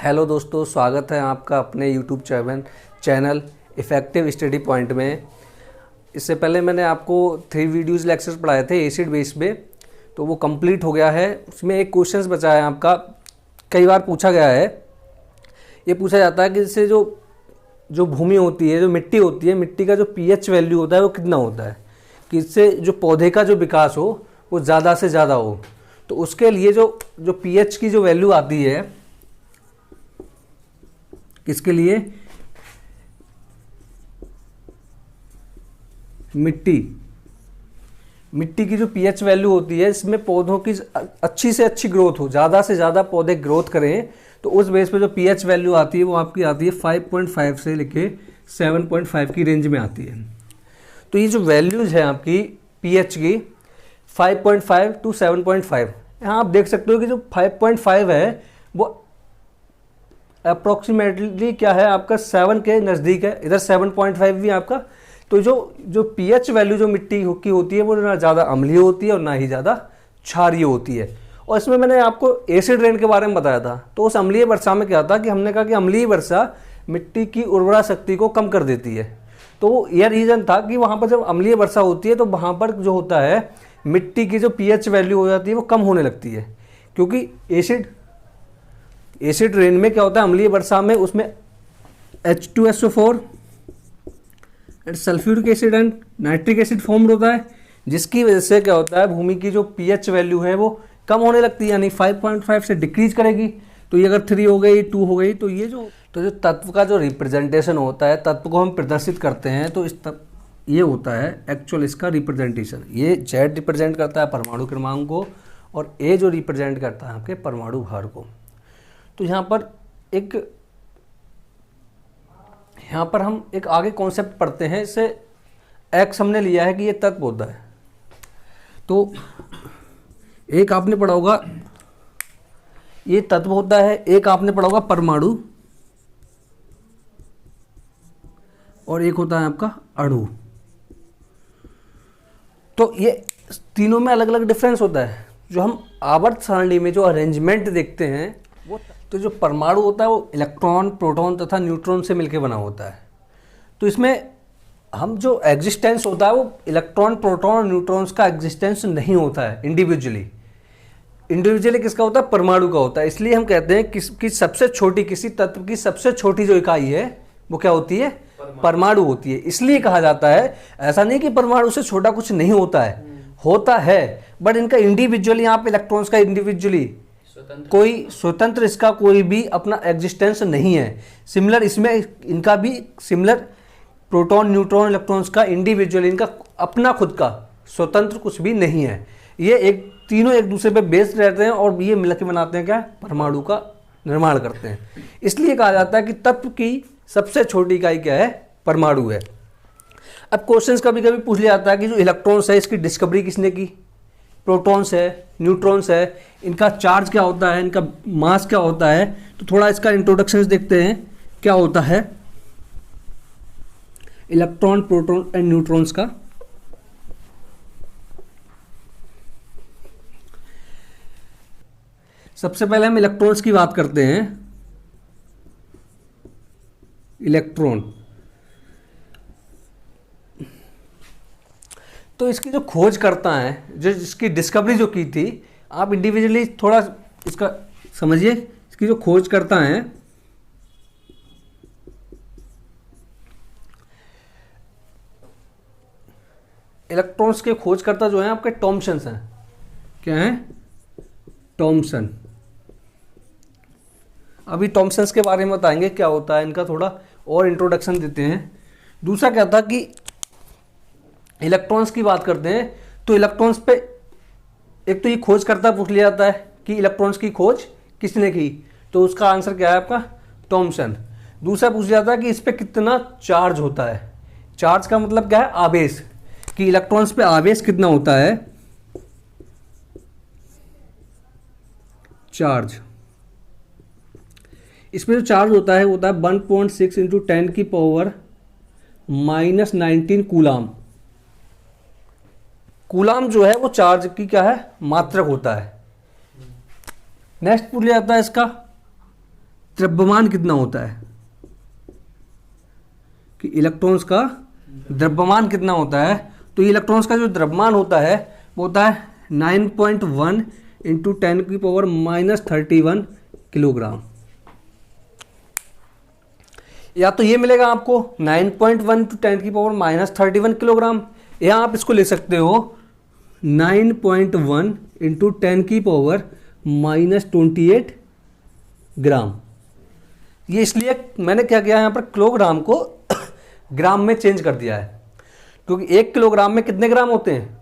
Hello दोस्तों, स्वागत है आपका अपने YouTube channel effective study point में। इससे पहले मैंने आपको 3 वीडियोज़ लेक्चर्स पढ़ाए थे एसिड बेस पे, तो वो कंप्लीट हो गया है। उसमें एक क्वेश्चंस बचा है आपका, कई बार पूछा गया है। ये पूछा जाता है कि इससे जो भूमि होती है, जो मिट्टी होती है, मिट्टी का जो पीएच वैल्यू होता है वो कितना होता है कि इससे जो पौधे का जो विकास हो वो ज़्यादा से ज़्यादा हो। तो उसके लिए जो पीएच की जो वैल्यू आती है, किसके लिए? मिट्टी की जो पीएच वैल्यू होती है, इसमें पौधों की अच्छी से अच्छी ग्रोथ हो, ज़्यादा से ज़्यादा पौधे ग्रोथ करें, तो उस बेस पे जो पीएच वैल्यू आती है वो आपकी आती है 5.5 से लेके 7.5 की रेंज में आती है। तो ये जो वैल्यूज है आपकी पीएच की 5.5 टू 7.5, यहाँ आप देख सकते हो कि जो 5.5 है वो अप्रोक्सीमेटली क्या है आपका 7 के नज़दीक है, इधर 7.5 भी आपका। तो जो पीएच वैल्यू जो मिट्टी की होती है वो ना ज़्यादा अम्लीय होती है और ना ही ज़्यादा क्षारीय होती है। और इसमें मैंने आपको एसिड रेन के बारे में बताया था। तो उस अम्लीय वर्षा में क्या था कि हमने कहा कि अम्लीय वर्षा मिट्टी की उर्वरा शक्ति को कम कर देती है। तो यह रीज़न था कि वहाँ पर जब अम्लीय वर्षा होती है तो वहाँ पर जो होता है मिट्टी की जो पीएच वैल्यू हो जाती है वो कम होने लगती है, क्योंकि एसिड रेन में क्या होता है, अम्लीय वर्षा में उसमें H2SO4 and sulphuric acid and nitric acid form होता है, जिसकी वजह से क्या होता है भूमि की जो पीएच वैल्यू है वो कम होने लगती है, यानी 5.5 से डिक्रीज करेगी। तो ये अगर 3 हो गई, 2 हो गई, तो जो तत्व का जो रिप्रेजेंटेशन होता है, तत्व को हम प्रदर्शित करते हैं, तो ये होता है एक्चुअल इसका रिप्रेजेंटेशन। ये Z रिप्रेजेंट करता है परमाणु क्रमांक को और A जो रिप्रेजेंट करता है आपके परमाणु भार को। तो यहाँ पर हम एक आगे कॉन्सेप्ट पढ़ते हैं। इससे एक्स हमने लिया है कि ये तत्व होता है। तो एक आपने पढ़ा होगा ये तत्व होता है, एक आपने पढ़ा होगा परमाणु, और एक होता है आपका अणु। तो ये तीनों में अलग अलग डिफरेंस होता है। जो हम आवर्त सारणी में जो अरेंजमेंट देखते हैं वो, तो जो परमाणु होता है वो इलेक्ट्रॉन, प्रोटॉन तथा न्यूट्रॉन से मिलकर बना होता है। तो इसमें हम जो एग्जिस्टेंस होता है वो इलेक्ट्रॉन, प्रोटॉन और न्यूट्रॉन्स का एग्जिस्टेंस नहीं होता है इंडिविजुअली किसका होता है? परमाणु का होता है। इसलिए हम कहते हैं कि सबसे छोटी, किसी तत्व की सबसे छोटी जो इकाई है वो क्या होती है? परमाणु होती है। इसलिए कहा जाता है, ऐसा नहीं कि परमाणु से छोटा कुछ नहीं होता है, बट इनका इंडिविजुअली, यहाँ पे इलेक्ट्रॉन्स का इंडिविजुअली कोई स्वतंत्र इसका कोई भी अपना एग्जिस्टेंस नहीं है। सिमिलर इसमें इनका भी सिमिलर प्रोटॉन, न्यूट्रॉन, इलेक्ट्रॉन्स का इंडिविजुअल, इनका अपना खुद का स्वतंत्र कुछ भी नहीं है। ये तीनों एक दूसरे पे बेस्ड रहते हैं और ये मिलकर बनाते हैं क्या? परमाणु का निर्माण करते हैं। इसलिए कहा जाता है कि तत्व की सबसे छोटी इकाई क्या है? परमाणु है। अब क्वेश्चंस कभी कभी पूछ लिया जाता है कि जो इलेक्ट्रॉन्स है इसकी डिस्कवरी किसने की? प्रोटॉन्स है, न्यूट्रॉन्स है, इनका चार्ज क्या होता है, इनका मास क्या होता है? तो थोड़ा इसका इंट्रोडक्शन देखते हैं क्या होता है इलेक्ट्रॉन, प्रोटॉन एंड न्यूट्रॉन्स का। सबसे पहले हम इलेक्ट्रॉन्स की बात करते हैं। इलेक्ट्रॉन, तो इसकी जो खोज करता है, जो इसकी डिस्कवरी जो की थी, आप इंडिविजुअली थोड़ा इसका समझिए। इसकी जो खोज करता है, इलेक्ट्रॉन्स के खोज करता जो है आपके थॉमसन हैं। क्या है? थॉमसन। अभी थॉमसन्स के बारे में बताएंगे क्या होता है, इनका थोड़ा और इंट्रोडक्शन देते हैं। दूसरा क्या था कि इलेक्ट्रॉन्स की बात करते हैं, तो इलेक्ट्रॉन्स पे एक तो ये खोज करता पूछ लिया जाता है कि इलेक्ट्रॉन्स की खोज किसने की, तो उसका आंसर क्या है आपका? थॉमसन। दूसरा पूछ लिया जाता है कि इस पे कितना चार्ज होता है। चार्ज का मतलब क्या है? आवेश, कि इलेक्ट्रॉन्स पे आवेश कितना होता है? चार्ज। इसमें जो चार्ज होता है 1.6 इंटू 10 की पावर -19 कूलाम। कूलाम जो है वो चार्ज की क्या है? मात्रक होता है। नेक्स्ट पूछ लिया जाता है इसका द्रव्यमान कितना होता है, कि इलेक्ट्रॉन्स का द्रव्यमान कितना होता है। तो इलेक्ट्रॉन्स का जो द्रव्यमान होता है वो होता है 9.1 इंटू 10⁻⁻31 किलोग्राम। या तो ये मिलेगा आपको 9.1 इंटू 10⁻⁻31 किलोग्राम, या आप इसको ले सकते हो 9.1 इंटू 10⁻⁻28 ग्राम। ये इसलिए मैंने क्या किया है यहाँ पर किलोग्राम को ग्राम में चेंज कर दिया है, क्योंकि 1 किलोग्राम में कितने ग्राम होते हैं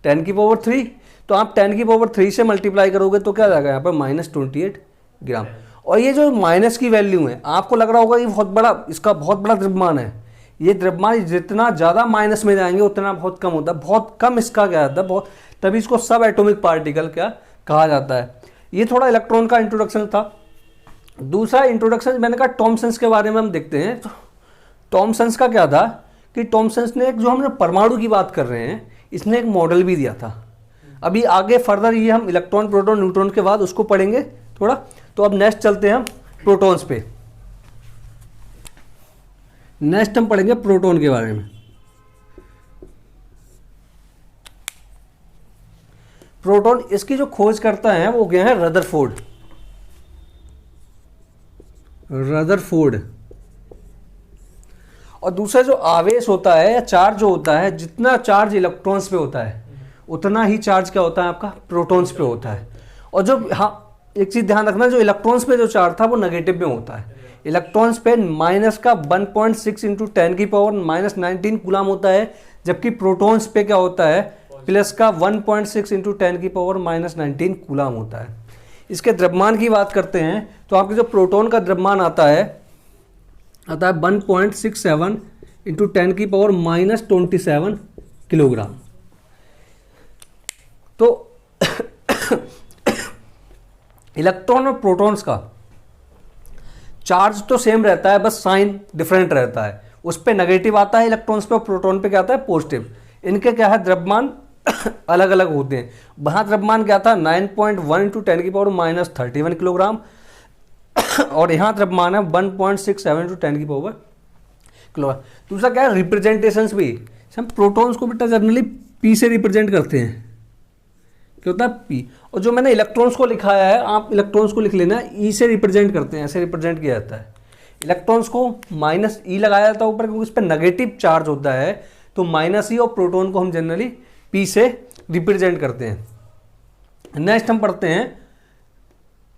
10⁻3। तो आप 10⁻3 से मल्टीप्लाई करोगे तो क्या जाएगा यहाँ पर -28 ग्राम। और ये जो माइनस की वैल्यू है, आपको लग रहा होगा ये बहुत बड़ा, इसका बहुत बड़ा द्रव्यमान है। ये द्रव्यमान जितना ज़्यादा माइनस में जाएंगे उतना बहुत कम होता है, बहुत कम इसका क्या होता है, बहुत, तभी इसको सब एटॉमिक पार्टिकल क्या कहा जाता है। ये थोड़ा इलेक्ट्रॉन का इंट्रोडक्शन था। दूसरा इंट्रोडक्शन मैंने कहा थॉमसन्स के बारे में हम देखते हैं। तो थॉमसन्स का क्या था कि थॉमसन्स ने एक, जो हम परमाणु की बात कर रहे हैं, इसने एक मॉडल भी दिया था। अभी आगे फर्दर ये हम इलेक्ट्रॉन, प्रोटॉन, न्यूट्रॉन के बाद उसको पढ़ेंगे थोड़ा। तो अब नेक्स्ट चलते हैं हम प्रोटॉन्स पे। नेक्स्ट हम पढ़ेंगे प्रोटॉन के बारे में। प्रोटॉन, इसकी जो खोज करता है वो क्या है, रदरफोर्ड। और दूसरा जो आवेश होता है या चार्ज जो होता है, जितना चार्ज इलेक्ट्रॉन्स पे होता है उतना ही चार्ज क्या होता है आपका प्रोटॉन्स पे होता है। और जो, हाँ एक चीज ध्यान रखना, जो इलेक्ट्रॉन्स पे जो चार्ज था वो नेगेटिव में होता है। इलेक्ट्रॉन्स पे माइनस का 1.6 इंटू 10⁻⁻19 कूलाम होता है, जबकि प्रोटॉन्स पे क्या होता है प्लस का 1.6 इंटू 10⁻⁻19 कूलाम होता है। इसके द्रव्यमान की बात करते हैं तो आपके जो प्रोटॉन का द्रव्यमान आता है 1.67 इंटू 10⁻⁻27 किलोग्राम। तो इलेक्ट्रॉन और प्रोटॉन्स का चार्ज तो सेम रहता है, बस साइन डिफरेंट रहता है। उस पे नेगेटिव आता है इलेक्ट्रॉन्स पे, और प्रोटॉन पे क्या आता है पॉजिटिव। इनके क्या है द्रव्यमान अलग अलग होते हैं। वहाँ द्रव्यमान क्या था 9.1 इंटू 10⁻⁻31 किलोग्राम, और यहाँ द्रव्यमान है 1.67 इंटू 10⁻⁻। दूसरा क्या है रिप्रेजेंटेशंस भी। हम प्रोटॉन्स को बेटा जनरली पी से रिप्रेजेंट करते हैं, क्या होता है पी। और जो मैंने इलेक्ट्रॉन्स को लिखाया है, आप इलेक्ट्रॉन्स को लिख लेना, ई से रिप्रेजेंट करते हैं, ऐसे रिप्रेजेंट किया जाता है। इलेक्ट्रॉन्स को माइनस ई लगाया जाता है ऊपर, क्योंकि इस पर नेगेटिव चार्ज होता है, तो माइनस ई। और प्रोटॉन को हम जनरली पी से रिप्रेजेंट करते हैं। नेक्स्ट हम पढ़ते हैं,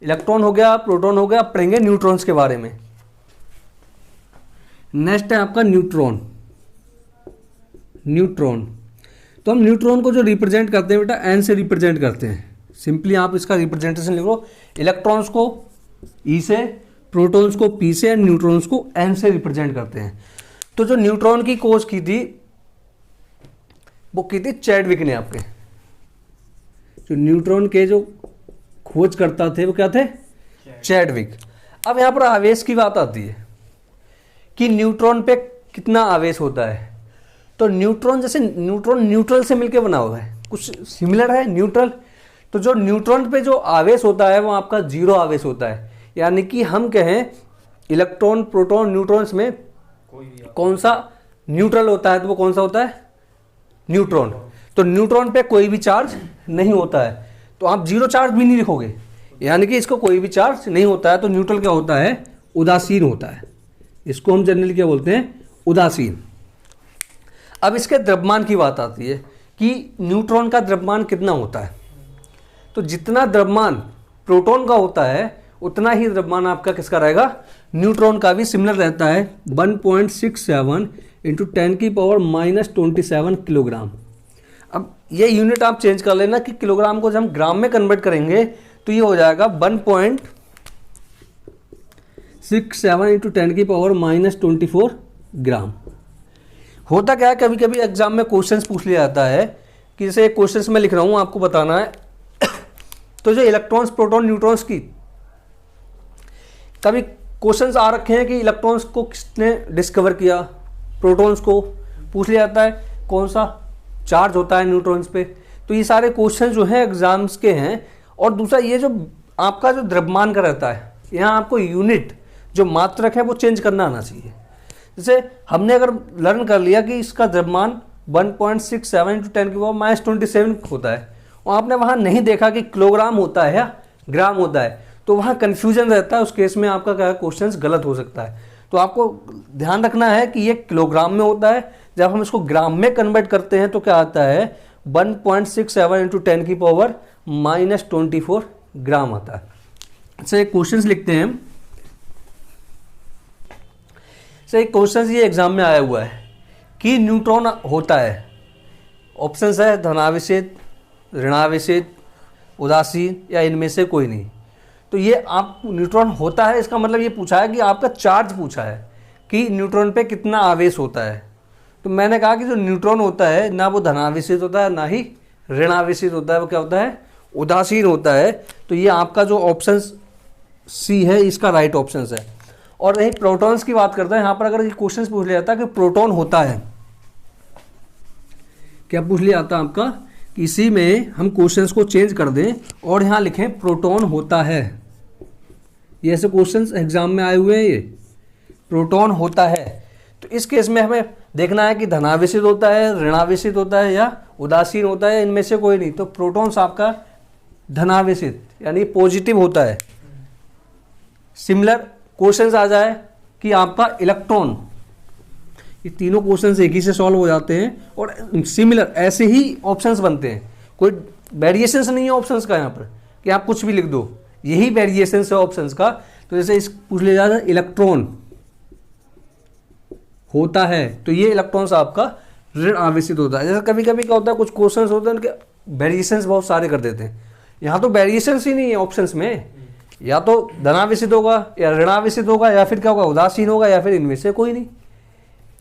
इलेक्ट्रॉन हो गया, प्रोटॉन हो गया, अब पढ़ेंगे न्यूट्रॉन्स के बारे में। नेक्स्ट है आपका न्यूट्रॉन। तो हम न्यूट्रॉन को जो रिप्रेजेंट करते हैं बेटा एन से रिप्रेजेंट करते हैं। सिंपली आप इसका रिप्रेजेंटेशन लिखो, इलेक्ट्रॉन्स को ई से, प्रोटॉन्स को पी से, न्यूट्रॉन्स को एन से रिप्रेजेंट करते हैं। तो जो न्यूट्रॉन की खोज की थी वो की थी चैडविक ने। आपके जो न्यूट्रॉन के जो खोज करता थे वो क्या थे चैडविक। अब यहाँ पर आवेश की बात आती है कि न्यूट्रॉन पे कितना आवेश होता है। तो न्यूट्रॉन, जैसे न्यूट्रॉन न्यूट्रल से मिलकर बना हुआ है, कुछ सिमिलर है न्यूट्रल। तो जो न्यूट्रॉन पे जो आवेश होता है वो आपका जीरो आवेश होता है। यानी कि हम कहें इलेक्ट्रॉन, प्रोटॉन, न्यूट्रॉन्स में कौन सा न्यूट्रल होता है, तो वो कौन सा होता है न्यूट्रॉन। तो न्यूट्रॉन पे कोई भी चार्ज नहीं होता है, तो आप जीरो चार्ज भी नहीं लिखोगे, यानी कि इसको कोई भी चार्ज नहीं होता है। तो न्यूट्रल क्या होता है उदासीन होता है। इसको हम जनरली क्या बोलते हैं उदासीन। अब इसके द्रव्यमान की बात आती है कि न्यूट्रॉन का द्रव्यमान कितना होता है। तो जितना द्रव्यमान प्रोटॉन का होता है उतना ही द्रव्यमान आपका किसका रहेगा न्यूट्रॉन का भी सिमिलर रहता है 1.67 इंटू 10⁻⁻27 किलोग्राम। अब ये यूनिट आप चेंज कर लेना कि किलोग्राम को जब हम ग्राम में कन्वर्ट करेंगे तो ये हो जाएगा 1.67 इंटू 10⁻⁻24 ग्राम। होता क्या है कभी कभी एग्जाम में क्वेश्चंस पूछ लिया जाता है कि जैसे एक क्वेश्चंस में लिख रहा हूँ आपको बताना है तो जो इलेक्ट्रॉन्स, प्रोटॉन, न्यूट्रॉन्स की कभी क्वेश्चंस आ रखे हैं कि इलेक्ट्रॉन्स को किसने डिस्कवर किया, प्रोटॉन्स को पूछ लिया जाता है कौन सा चार्ज होता है न्यूट्रॉन्स पे। तो ये सारे क्वेश्चन जो हैं एग्जाम्स के हैं। और दूसरा ये जो आपका जो द्रव्यमान का रहता है यहाँ आपको यूनिट जो मात्रक है वो चेंज करना आना चाहिए। जैसे हमने अगर लर्न कर लिया कि इसका द्रव्यमान 1.67 × 10⁻⁻27 होता है और आपने वहाँ नहीं देखा कि किलोग्राम होता है या ग्राम होता है, तो वहाँ कन्फ्यूजन रहता है। उस केस में आपका क्या क्वेश्चन गलत हो सकता है। तो आपको ध्यान रखना है कि ये किलोग्राम में होता है, जब हम इसको ग्राम में कन्वर्ट करते हैं तो क्या आता है 1.67 × 10⁻⁻24 ग्राम आता है। अच्छा एक क्वेश्चन लिखते हैं हम। एक क्वेश्चन ये एग्जाम में आया हुआ है कि न्यूट्रॉन होता है, ऑप्शंस है धनावेशित, ऋणावेशित, उदासीन या इनमें से कोई नहीं। तो ये आप न्यूट्रॉन होता है, इसका मतलब ये पूछा है कि आपका चार्ज पूछा है कि न्यूट्रॉन पे कितना आवेश होता है। तो मैंने कहा कि जो न्यूट्रॉन होता है ना वो धनावेशित होता है ना ही ऋणावेशित होता है, वो क्या होता है उदासीन होता है। तो ये आपका जो ऑप्शन सी है इसका राइट ऑप्शन है। और यही प्रोटॉन्स की बात करते हैं, यहाँ पर अगर क्वेश्चन पूछ लिया जाता कि प्रोटॉन होता है, क्या पूछ लिया जाता आपका कि इसी में हम क्वेश्चंस को चेंज कर दें और यहाँ लिखें प्रोटॉन होता है। ये ऐसे क्वेश्चंस एग्जाम में आए हुए हैं, ये प्रोटॉन होता है। तो इस केस में हमें देखना है कि धनावेशित होता है, ऋणावेशित होता है या उदासीन होता है, इनमें से कोई नहीं। तो प्रोटॉन्स आपका धनावेशित यानी पॉजिटिव होता है। सिमिलर क्वेश्चंस आ जाए कि आपका इलेक्ट्रॉन, ये तीनों क्वेश्चंस एक ही से सॉल्व हो जाते हैं और सिमिलर ऐसे ही ऑप्शंस बनते हैं। कोई वेरिएशंस नहीं है ऑप्शंस का यहाँ पर कि आप कुछ भी लिख दो, यही वेरिएशंस है ऑप्शंस का। तो जैसे इस पूछ लिया जाता है इलेक्ट्रॉन होता है, तो ये इलेक्ट्रॉन्स आपका ऋण आवेशित होता है। जैसे कभी कभी क्या होता है कुछ क्वेश्चंस होते हैं उनके वेरिएशंस बहुत सारे कर देते हैं, यहाँ तो वेरिएशंस ही नहीं है ऑप्शंस में, या तो धनावेशित होगा या ऋणावेशित होगा या फिर क्या होगा उदासीन होगा या फिर इनमें से कोई नहीं।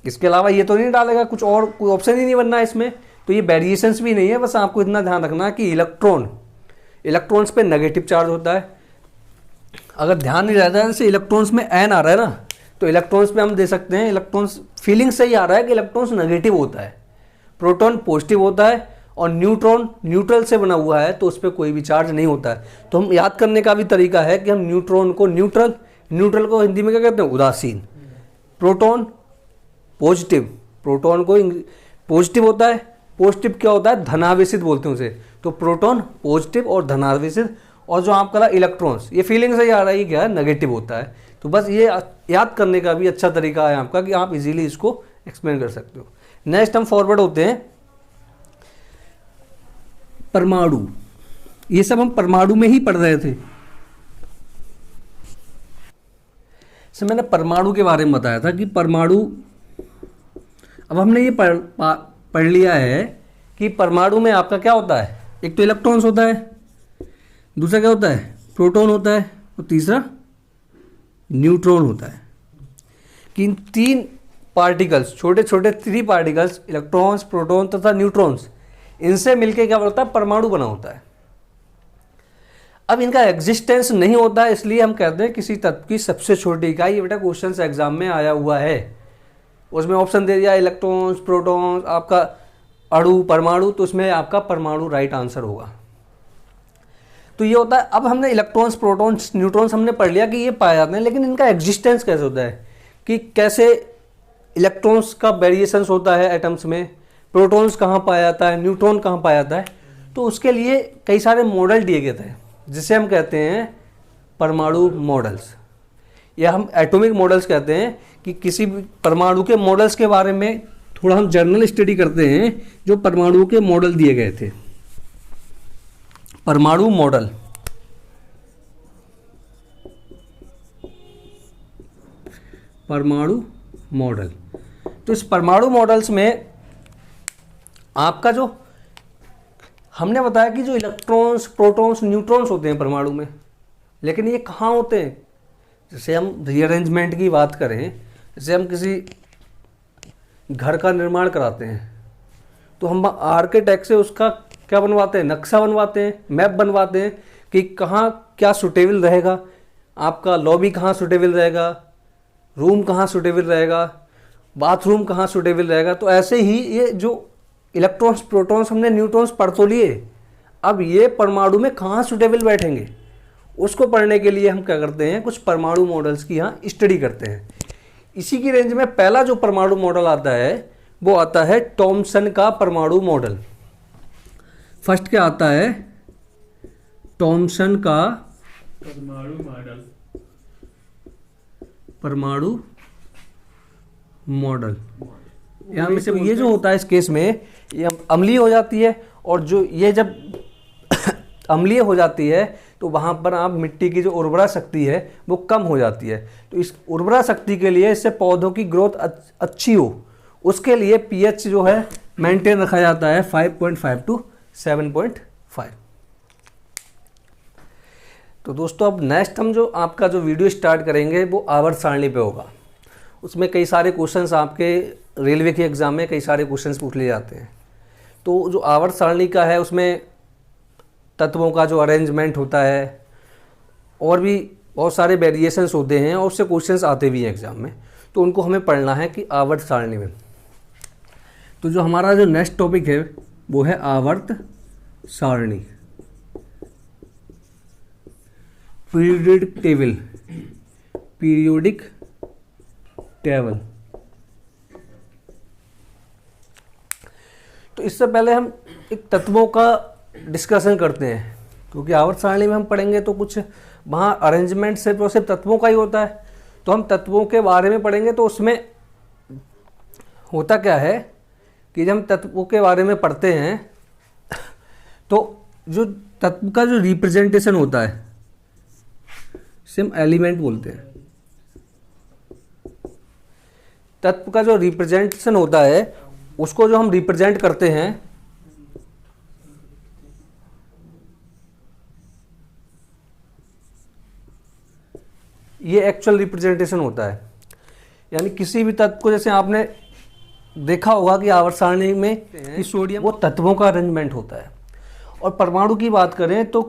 इसके अलावा ये तो नहीं डालेगा, कुछ और कोई ऑप्शन ही नहीं बनना है इसमें। तो ये वेरिएशंस भी नहीं है, बस आपको इतना ध्यान रखना है कि इलेक्ट्रॉन्स पे नेगेटिव चार्ज होता है। अगर ध्यान नहीं रहता है जैसे इलेक्ट्रॉन्स में एन आ रहा है ना, तो इलेक्ट्रॉन्स पे हम दे सकते हैं इलेक्ट्रॉन्स फीलिंग से ही आ रहा है कि इलेक्ट्रॉन्स नेगेटिव होता है, प्रोटॉन पॉजिटिव होता है और न्यूट्रॉन न्यूट्रल से बना हुआ है तो उस पर कोई भी चार्ज नहीं होता है। तो हम याद करने का भी तरीका है कि हम न्यूट्रॉन को न्यूट्रल को हिंदी में क्या कहते हैं उदासीन, प्रोटॉन पॉजिटिव, प्रोटॉन को पॉजिटिव होता है, पॉजिटिव क्या होता है धनावेशित बोलते हैं उसे। तो प्रोटॉन पॉजिटिव और धनावेशित, और जो आपका इलेक्ट्रॉन्स ये फीलिंग से ही आ रहा है ये क्या है नेगेटिव होता है। तो बस ये याद करने का भी अच्छा तरीका है आपका कि आप इजीली इसको एक्सप्लेन कर सकते हो। नेक्स्ट हम फॉरवर्ड होते हैं परमाणु। ये सब हम परमाणु में ही पढ़ रहे थे। से मैंने परमाणु के बारे में बताया था कि परमाणु, अब हमने ये पढ़ लिया है कि परमाणु में आपका क्या होता है, एक तो इलेक्ट्रॉन्स होता है, दूसरा क्या होता है प्रोटॉन होता है और तीसरा न्यूट्रॉन होता है। कि इन तीन पार्टिकल्स, छोटे छोटे 3 पार्टिकल्स इलेक्ट्रॉन्स, प्रोटॉन तथा न्यूट्रॉन्स, इनसे मिलके क्या बनता है परमाणु बना होता है। अब इनका एग्जिस्टेंस नहीं होता है, इसलिए हम कहते हैं किसी तत्व की सबसे छोटी इकाई। ये बेटा क्वेश्चन एग्जाम में आया हुआ है, उसमें ऑप्शन दे दिया इलेक्ट्रॉन्स, प्रोटॉन्स, आपका अणु, परमाणु, तो उसमें आपका परमाणु राइट आंसर होगा। तो ये होता है। अब हमने इलेक्ट्रॉन्स, प्रोटॉन्स, न्यूट्रॉन्स हमने पढ़ लिया कि ये पाए जाते हैं, लेकिन इनका एग्जिस्टेंस कैसे होता है, कि कैसे इलेक्ट्रॉन्स का वेरिएशंस होता है एटम्स में, प्रोटॉन्स कहाँ पाया जाता है, न्यूट्रॉन कहाँ पाया जाता है। तो उसके लिए कई सारे मॉडल दिए गए थे जिसे हम कहते हैं परमाणु मॉडल्स, या हम एटॉमिक मॉडल्स कहते हैं। कि किसी भी परमाणु के मॉडल्स के बारे में थोड़ा हम जनरल स्टडी करते हैं, जो परमाणु के मॉडल दिए गए थे। परमाणु मॉडल, परमाणु मॉडल। तो इस परमाणु मॉडल्स में आपका जो हमने बताया कि जो इलेक्ट्रॉन्स, प्रोटॉन्स, न्यूट्रॉन्स होते हैं परमाणु में, लेकिन ये कहाँ होते हैं। जैसे हम रीअरेंजमेंट की बात करें, जैसे हम किसी घर का निर्माण कराते हैं तो हम आर्किटेक्ट से उसका क्या बनवाते हैं, नक्शा बनवाते हैं, मैप बनवाते हैं कि कहाँ क्या सुटेबल रहेगा, आपका लॉबी कहाँ सुटेबल रहेगा, रूम कहाँ सुटेबल रहेगा, बाथरूम कहाँ सुटेबल रहेगा। तो ऐसे ही ये जो इलेक्ट्रॉन्स, प्रोटॉन्स, हमने न्यूट्रॉन्स पढ़ तो लिए, अब ये परमाणु में कहाँ सुटेबल बैठेंगे उसको पढ़ने के लिए हम क्या करते हैं, कुछ परमाणु मॉडल्स की यहाँ स्टडी करते हैं। इसी की रेंज में पहला जो परमाणु मॉडल आता है वो आता है थॉमसन का परमाणु मॉडल। फर्स्ट क्या आता है, थॉमसन का परमाणु मॉडल। परमाणु मॉडल। यहाँ में से ये जो होता है इस केस में ये अम्लीय हो जाती है, और जो ये जब अम्लीय हो जाती है तो वहाँ पर आप मिट्टी की जो उर्वरा शक्ति है वो कम हो जाती है। तो इस उर्वरा शक्ति के लिए, इससे पौधों की ग्रोथ अच्छी हो, उसके लिए पीएच जो है मेंटेन रखा जाता है 5.5 टू 7.5। तो दोस्तों अब नेक्स्ट हम जो आपका जो वीडियो स्टार्ट करेंगे वो आवर्त सारणी पे होगा। उसमें कई सारे क्वेश्चंस आपके रेलवे के एग्ज़ाम में कई सारे क्वेश्चंस पूछ लिए जाते हैं। तो जो आवर्त सारणी का है उसमें तत्वों का जो अरेंजमेंट होता है और भी बहुत सारे वेरिएशंस होते हैं, और उससे क्वेश्चंस आते भी हैं एग्ज़ाम में, तो उनको हमें पढ़ना है कि आवर्त सारणी में। तो जो हमारा जो नेक्स्ट टॉपिक है वो है आवर्त सारणी, पीरियोडिक टेबल, पीरियोडिक टेबल। तो इससे पहले हम एक तत्वों का डिस्कशन करते हैं, क्योंकि आवर्त सारणी में हम पढ़ेंगे तो कुछ वहाँ अरेंजमेंट सिर्फ और सिर्फ तत्वों का ही होता है। तो हम तत्वों के बारे में पढ़ेंगे तो उसमें होता क्या है कि जब हम तत्वों के बारे में पढ़ते हैं तो जो तत्व का जो रिप्रेजेंटेशन होता है उसे हम एलिमेंट बोलते हैं। तत्व का जो रिप्रेजेंटेशन होता है उसको जो हम रिप्रेजेंट करते हैं ये एक्चुअल रिप्रेजेंटेशन होता है। यानी किसी भी तत्व को, जैसे आपने देखा होगा कि आवर्त सारणी में कि सोडियम, वो तत्वों का अरेंजमेंट होता है। और परमाणु की बात करें तो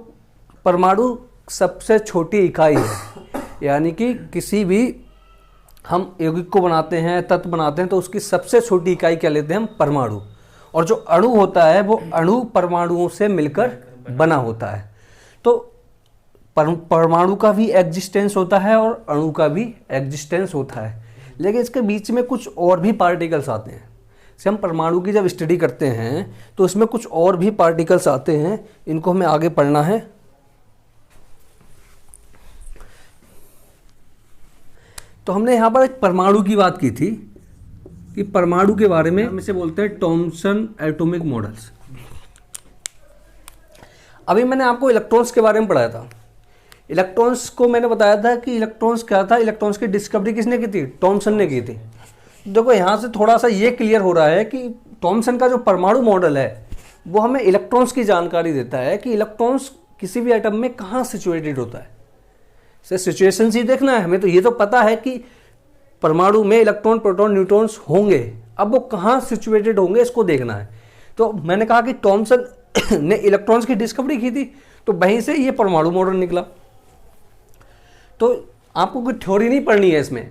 परमाणु सबसे छोटी इकाई है। यानी कि किसी भी हम यौगिक को बनाते हैं, तत्व बनाते हैं, तो उसकी सबसे छोटी इकाई क्या लेते हैं हम, परमाणु। और जो अणु होता है वो अणु परमाणुओं से मिलकर बना होता है। तो परमाणु का भी एग्जिस्टेंस होता है और अणु का भी एग्जिस्टेंस होता है, लेकिन इसके बीच में कुछ और भी पार्टिकल्स आते हैं। जैसे हम परमाणु की जब स्टडी करते हैं तो इसमें कुछ और भी पार्टिकल्स आते हैं, इनको हमें आगे पढ़ना है। तो हमने यहाँ पर एक परमाणु की बात की थी कि परमाणु के बारे में हम इसे बोलते हैं थॉमसन एटॉमिक मॉडल्स। अभी मैंने आपको इलेक्ट्रॉन्स के बारे में पढ़ाया था। इलेक्ट्रॉन्स को मैंने बताया था कि इलेक्ट्रॉन्स क्या था, इलेक्ट्रॉन्स की डिस्कवरी किसने की थी, थॉमसन ने की थी। देखो यहाँ से थोड़ा सा ये क्लियर हो रहा है कि थॉमसन का जो परमाणु मॉडल है वो हमें इलेक्ट्रॉन्स की जानकारी देता है कि इलेक्ट्रॉन्स किसी भी एटम में कहाँ सिचुएटेड होता है। से सिचुएशन ही देखना है हमें, तो ये तो पता है कि परमाणु में इलेक्ट्रॉन, प्रोटॉन, न्यूट्रॉन्स होंगे, अब वो कहाँ सिचुएटेड होंगे इसको देखना है। तो मैंने कहा कि थॉमसन ने इलेक्ट्रॉन्स की डिस्कवरी की थी, तो वहीं से ये परमाणु मॉडल निकला। तो आपको कोई थ्योरी नहीं पढ़नी है इसमें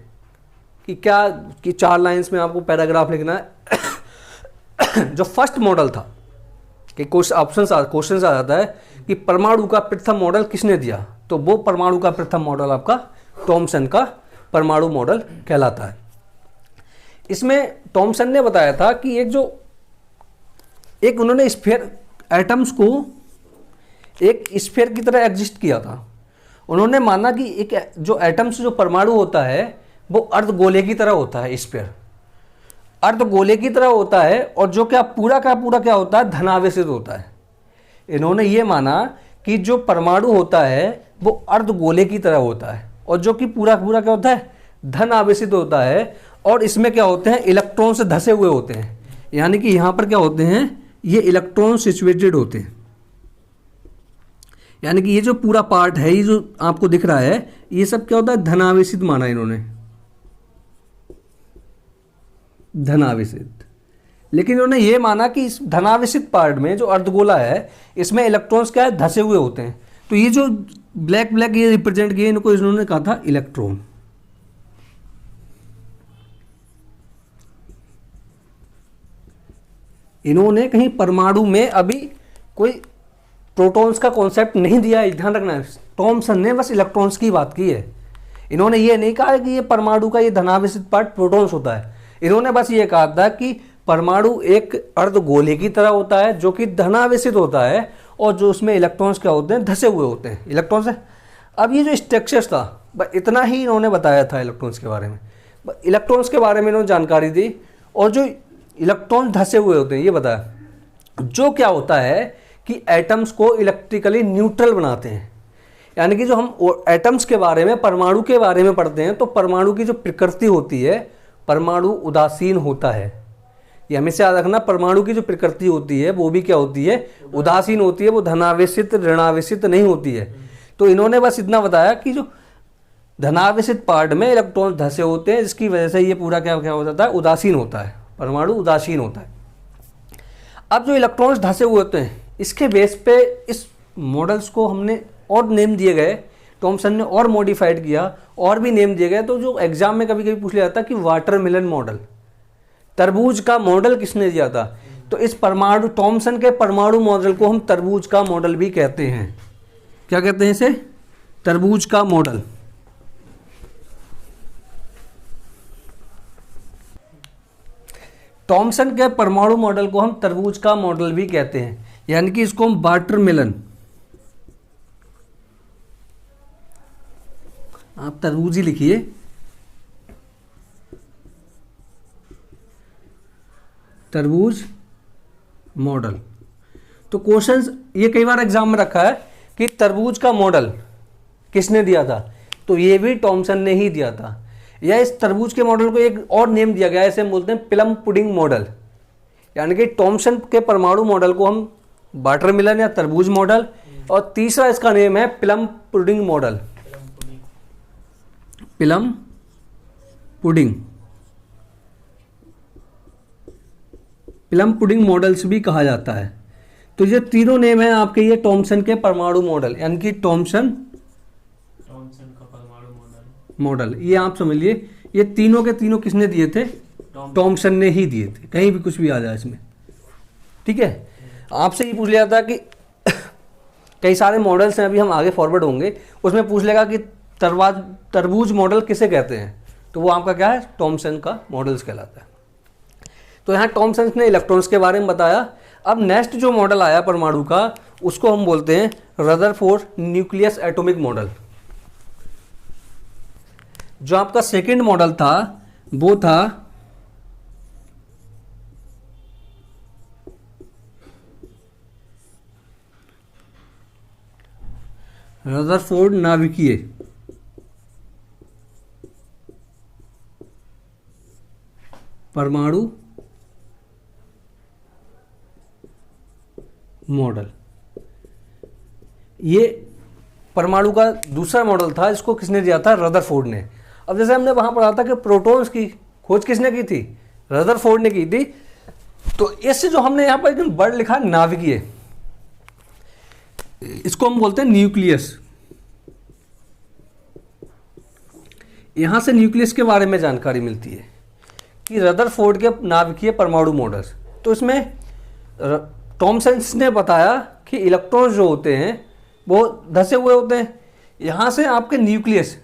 कि क्या कि 4 लाइंस में आपको पैराग्राफ लिखना है। जो फर्स्ट मॉडल था कि क्वेश्चन आ जाता है कि परमाणु का प्रथम मॉडल किसने दिया, तो वो परमाणु का प्रथम मॉडल आपका थॉमसन का परमाणु मॉडल कहलाता है। इसमें थॉमसन ने बताया था कि एक उन्होंने स्फीयर, एटम्स को एक स्फीयर की तरह एग्जिस्ट किया था। उन्होंने माना कि एक जो एटम्स, जो परमाणु होता है वो अर्धगोले की तरह होता है, स्फीयर अर्धगोले की तरह होता है, और जो क्या पूरा क्या होता है, धनावेशित होता है। इन्होंने ये माना कि जो परमाणु होता है वो अर्धगोले की तरह होता है, और जो कि पूरा क्या होता है, धन आवेशित होता है, और इसमें क्या होते हैं, इलेक्ट्रॉन से धसे हुए होते हैं। यानी कि यहाँ पर क्या होते हैं, ये इलेक्ट्रॉन सिचुएटेड होते हैं। यानी कि ये जो पूरा पार्ट है, ये जो आपको दिख रहा है, ये सब क्या होता है, धनावेशित माना इन्होंने, धनावेशित। लेकिन इन्होंने ये माना कि इस धनावेशित पार्ट में जो अर्धगोला है इसमें इलेक्ट्रॉन्स क्या है, धसे हुए होते हैं। तो ये जो ब्लैक ये रिप्रेजेंट किए, इनको इन्होंने कहा था इलेक्ट्रॉन। इन्होंने कहीं परमाणु में अभी कोई प्रोटॉन्स का कॉन्सेप्ट नहीं दिया है, ध्यान रखना है। थॉमसन ने बस इलेक्ट्रॉन्स की बात की है। इन्होंने ये नहीं कहा कि ये परमाणु का ये धनावेशित पार्ट प्रोटॉन्स होता है। इन्होंने बस ये कहा था कि परमाणु एक अर्धगोले की तरह होता है जो कि धनावेशित होता है, और जो उसमें इलेक्ट्रॉन्स क्या होते हैं, धसे हुए होते हैं इलेक्ट्रॉन्स है। अब ये जो स्ट्रक्चर्स था बस इतना ही इन्होंने बताया था इलेक्ट्रॉन्स के बारे में। इलेक्ट्रॉन्स के बारे में इन्होंने जानकारी दी, और जो इलेक्ट्रॉन धसे हुए होते हैं ये बताया। जो क्या होता है कि एटम्स को इलेक्ट्रिकली न्यूट्रल बनाते हैं, यानी कि जो हम एटम्स के बारे में, परमाणु के बारे में पढ़ते हैं, तो परमाणु की जो प्रकृति होती है, परमाणु उदासीन होता है। ये हमेशा याद रखना, परमाणु की जो प्रकृति होती है वो भी क्या होती है, उदासीन होती है। वो धनावेशित ऋणावेशित नहीं होती है। तो इन्होंने बस इतना बताया कि जो धनावेशित पार्ट में इलेक्ट्रॉन धसे होते हैं, जिसकी वजह से ये पूरा क्या क्या हो जाता है, उदासीन होता है, परमाणु उदासीन होता है। अब जो इलेक्ट्रॉन्स धसे हुए होते हैं, इसके बेस पे इस मॉडल्स को हमने और नेम दिए गए, थॉमसन ने और मॉडिफाइड किया, और भी नेम दिए गए। तो जो एग्जाम में कभी कभी पूछ लिया जाता कि वाटरमेलन मॉडल, तरबूज का मॉडल किसने दिया था, तो इस परमाणु, थॉमसन के परमाणु मॉडल को हम तरबूज का मॉडल भी कहते हैं। क्या कहते हैं इसे, तरबूज का मॉडल। थॉमसन के परमाणु मॉडल को हम तरबूज का मॉडल भी कहते हैं, यानी कि इसको हम वाटरमेलन, आप तरबूज ही लिखिए, तरबूज मॉडल। तो क्वेश्चंस ये कई बार एग्जाम में रखा है कि तरबूज का मॉडल किसने दिया था, तो ये भी थॉमसन ने ही दिया था। या इस तरबूज के मॉडल को एक और नेम दिया गया है, इसे हम बोलते हैं प्लम पुडिंग मॉडल। यानी कि थॉमसन के परमाणु मॉडल को हम वाटरमेलन या तरबूज मॉडल, और तीसरा इसका नेम है plum pudding model, plum pudding, plum pudding models भी कहा जाता है। तो ये तीनों नेम है आपके, ये थॉमसन के परमाणु मॉडल, यानी कि थॉमसन का परमाणु मॉडल। ये आप समझ लिए, ये तीनों के तीनों किसने दिए थे, थॉमसन ने ही दिए थे। कहीं भी कुछ भी आ जाए इसमें, ठीक है। आपसे ये पूछ लिया था कि कई सारे मॉडल्स हैं, अभी हम आगे फॉरवर्ड होंगे, उसमें पूछ लेगा कि तरबूज मॉडल किसे कहते हैं, तो वो आपका क्या है, थॉमसन का मॉडल्स कहलाता है। तो यहाँ थॉमसन ने इलेक्ट्रॉन्स के बारे में बताया। अब नेक्स्ट जो मॉडल आया परमाणु का, उसको हम बोलते हैं रदरफोर्ड न्यूक्लियस एटॉमिक मॉडल। जो आपका सेकंड मॉडल था वो था रदरफोर्ड नाभिकीय परमाणु मॉडल। ये परमाणु का दूसरा मॉडल था, इसको किसने दिया था, रदरफोर्ड ने। अब जैसे हमने वहां पढ़ा था कि प्रोटॉन्स की खोज किसने की थी, रदरफोर्ड ने की थी। तो इससे जो हमने यहां पर वर्ड लिखा नाभिकीय, इसको हम बोलते हैं न्यूक्लियस। यहां से न्यूक्लियस के बारे में जानकारी मिलती है कि रदरफोर्ड के नाभिकीय परमाणु मॉडल्स। तो इसमें थॉमसन ने बताया कि इलेक्ट्रॉन्स जो होते हैं वो धसे हुए होते हैं। यहाँ से आपके न्यूक्लियस,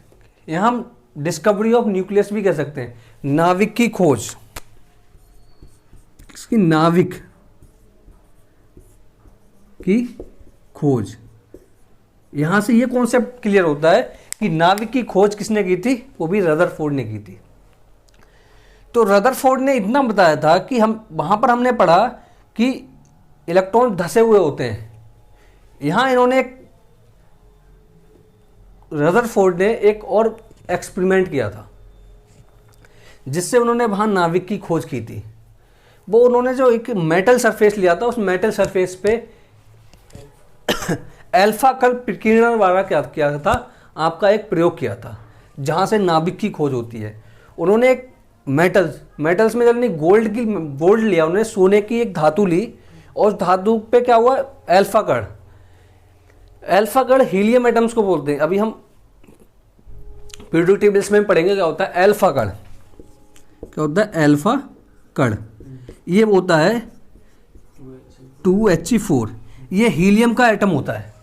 यहाँ हम डिस्कवरी ऑफ न्यूक्लियस भी कह सकते हैं, नाभिक की खोज, इसकी नाभिक की खोज। यहाँ से ये कॉन्सेप्ट क्लियर होता है कि नाभिक की खोज किसने की थी, वो भी रदरफोर्ड ने की थी। तो रदरफोर्ड ने इतना बताया था कि हम वहाँ पर हमने पढ़ा कि इलेक्ट्रॉन धसे हुए होते हैं। यहाँ इन्होंने रदरफोर्ड ने एक और एक्सपेरिमेंट किया था, जिससे उन्होंने वहाँ नाभिक की खोज की थी। वो उन्होंने जो एक मेटल सरफेस लिया था, उस मेटल सरफेस पे अल्फा कण विकिरण वाला क्या किया था, आपका एक प्रयोग किया था, जहाँ से नाभिक की खोज होती है। उन्होंने एक मेटल्स में जब गोल्ड लिया, उन्होंने सोने की एक धातु ली, और धातु पे क्या हुआ, अल्फा कण हीलियम एटम्स को बोलते हैं। अभी हम पीरियोडिक टेबल्स में पढ़ेंगे क्या होता है अल्फा कण, क्या होता है अल्फा कण। ये होता है 2He4। ये हीलियम का एटम होता है।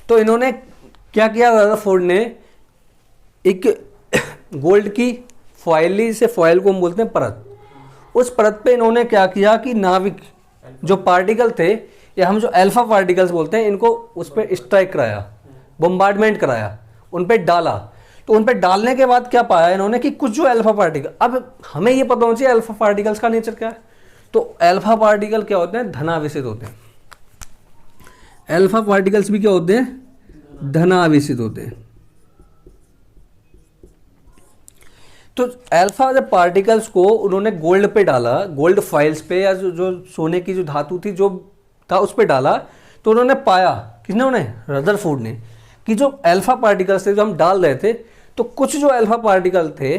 तो इन्होंने क्या किया, रदरफोर्ड ने एक गोल्ड की फॉइली से, फॉइल को हम बोलते हैं परत, उस परत पे इन्होंने क्या किया कि नाभिक जो पार्टिकल थे, या हम जो अल्फा पार्टिकल्स बोलते हैं, इनको उस पर स्ट्राइक कराया, बम्बार्डमेंट कराया, उन पर डाला। तो उन पर डालने के बाद क्या पाया इन्होंने कि कुछ जो अल्फा पार्टिकल, अब हमें ये पता होना चाहिए अल्फा पार्टिकल्स का नेचर क्या है। तो अल्फा पार्टिकल क्या होते हैं, धनावेशित होते हैं। अल्फा पार्टिकल्स भी क्या होते हैं, धनावेशित होते हैं। तो अल्फा जब पार्टिकल्स को उन्होंने गोल्ड पे डाला, गोल्ड फाइल्स पे, या जो सोने की जो धातु थी जो था उस पे डाला, तो उन्होंने पाया, किसने, उन्हें, रदरफोर्ड ने, कि जो अल्फा पार्टिकल्स थे जो हम डाल रहे थे, तो कुछ जो अल्फा पार्टिकल थे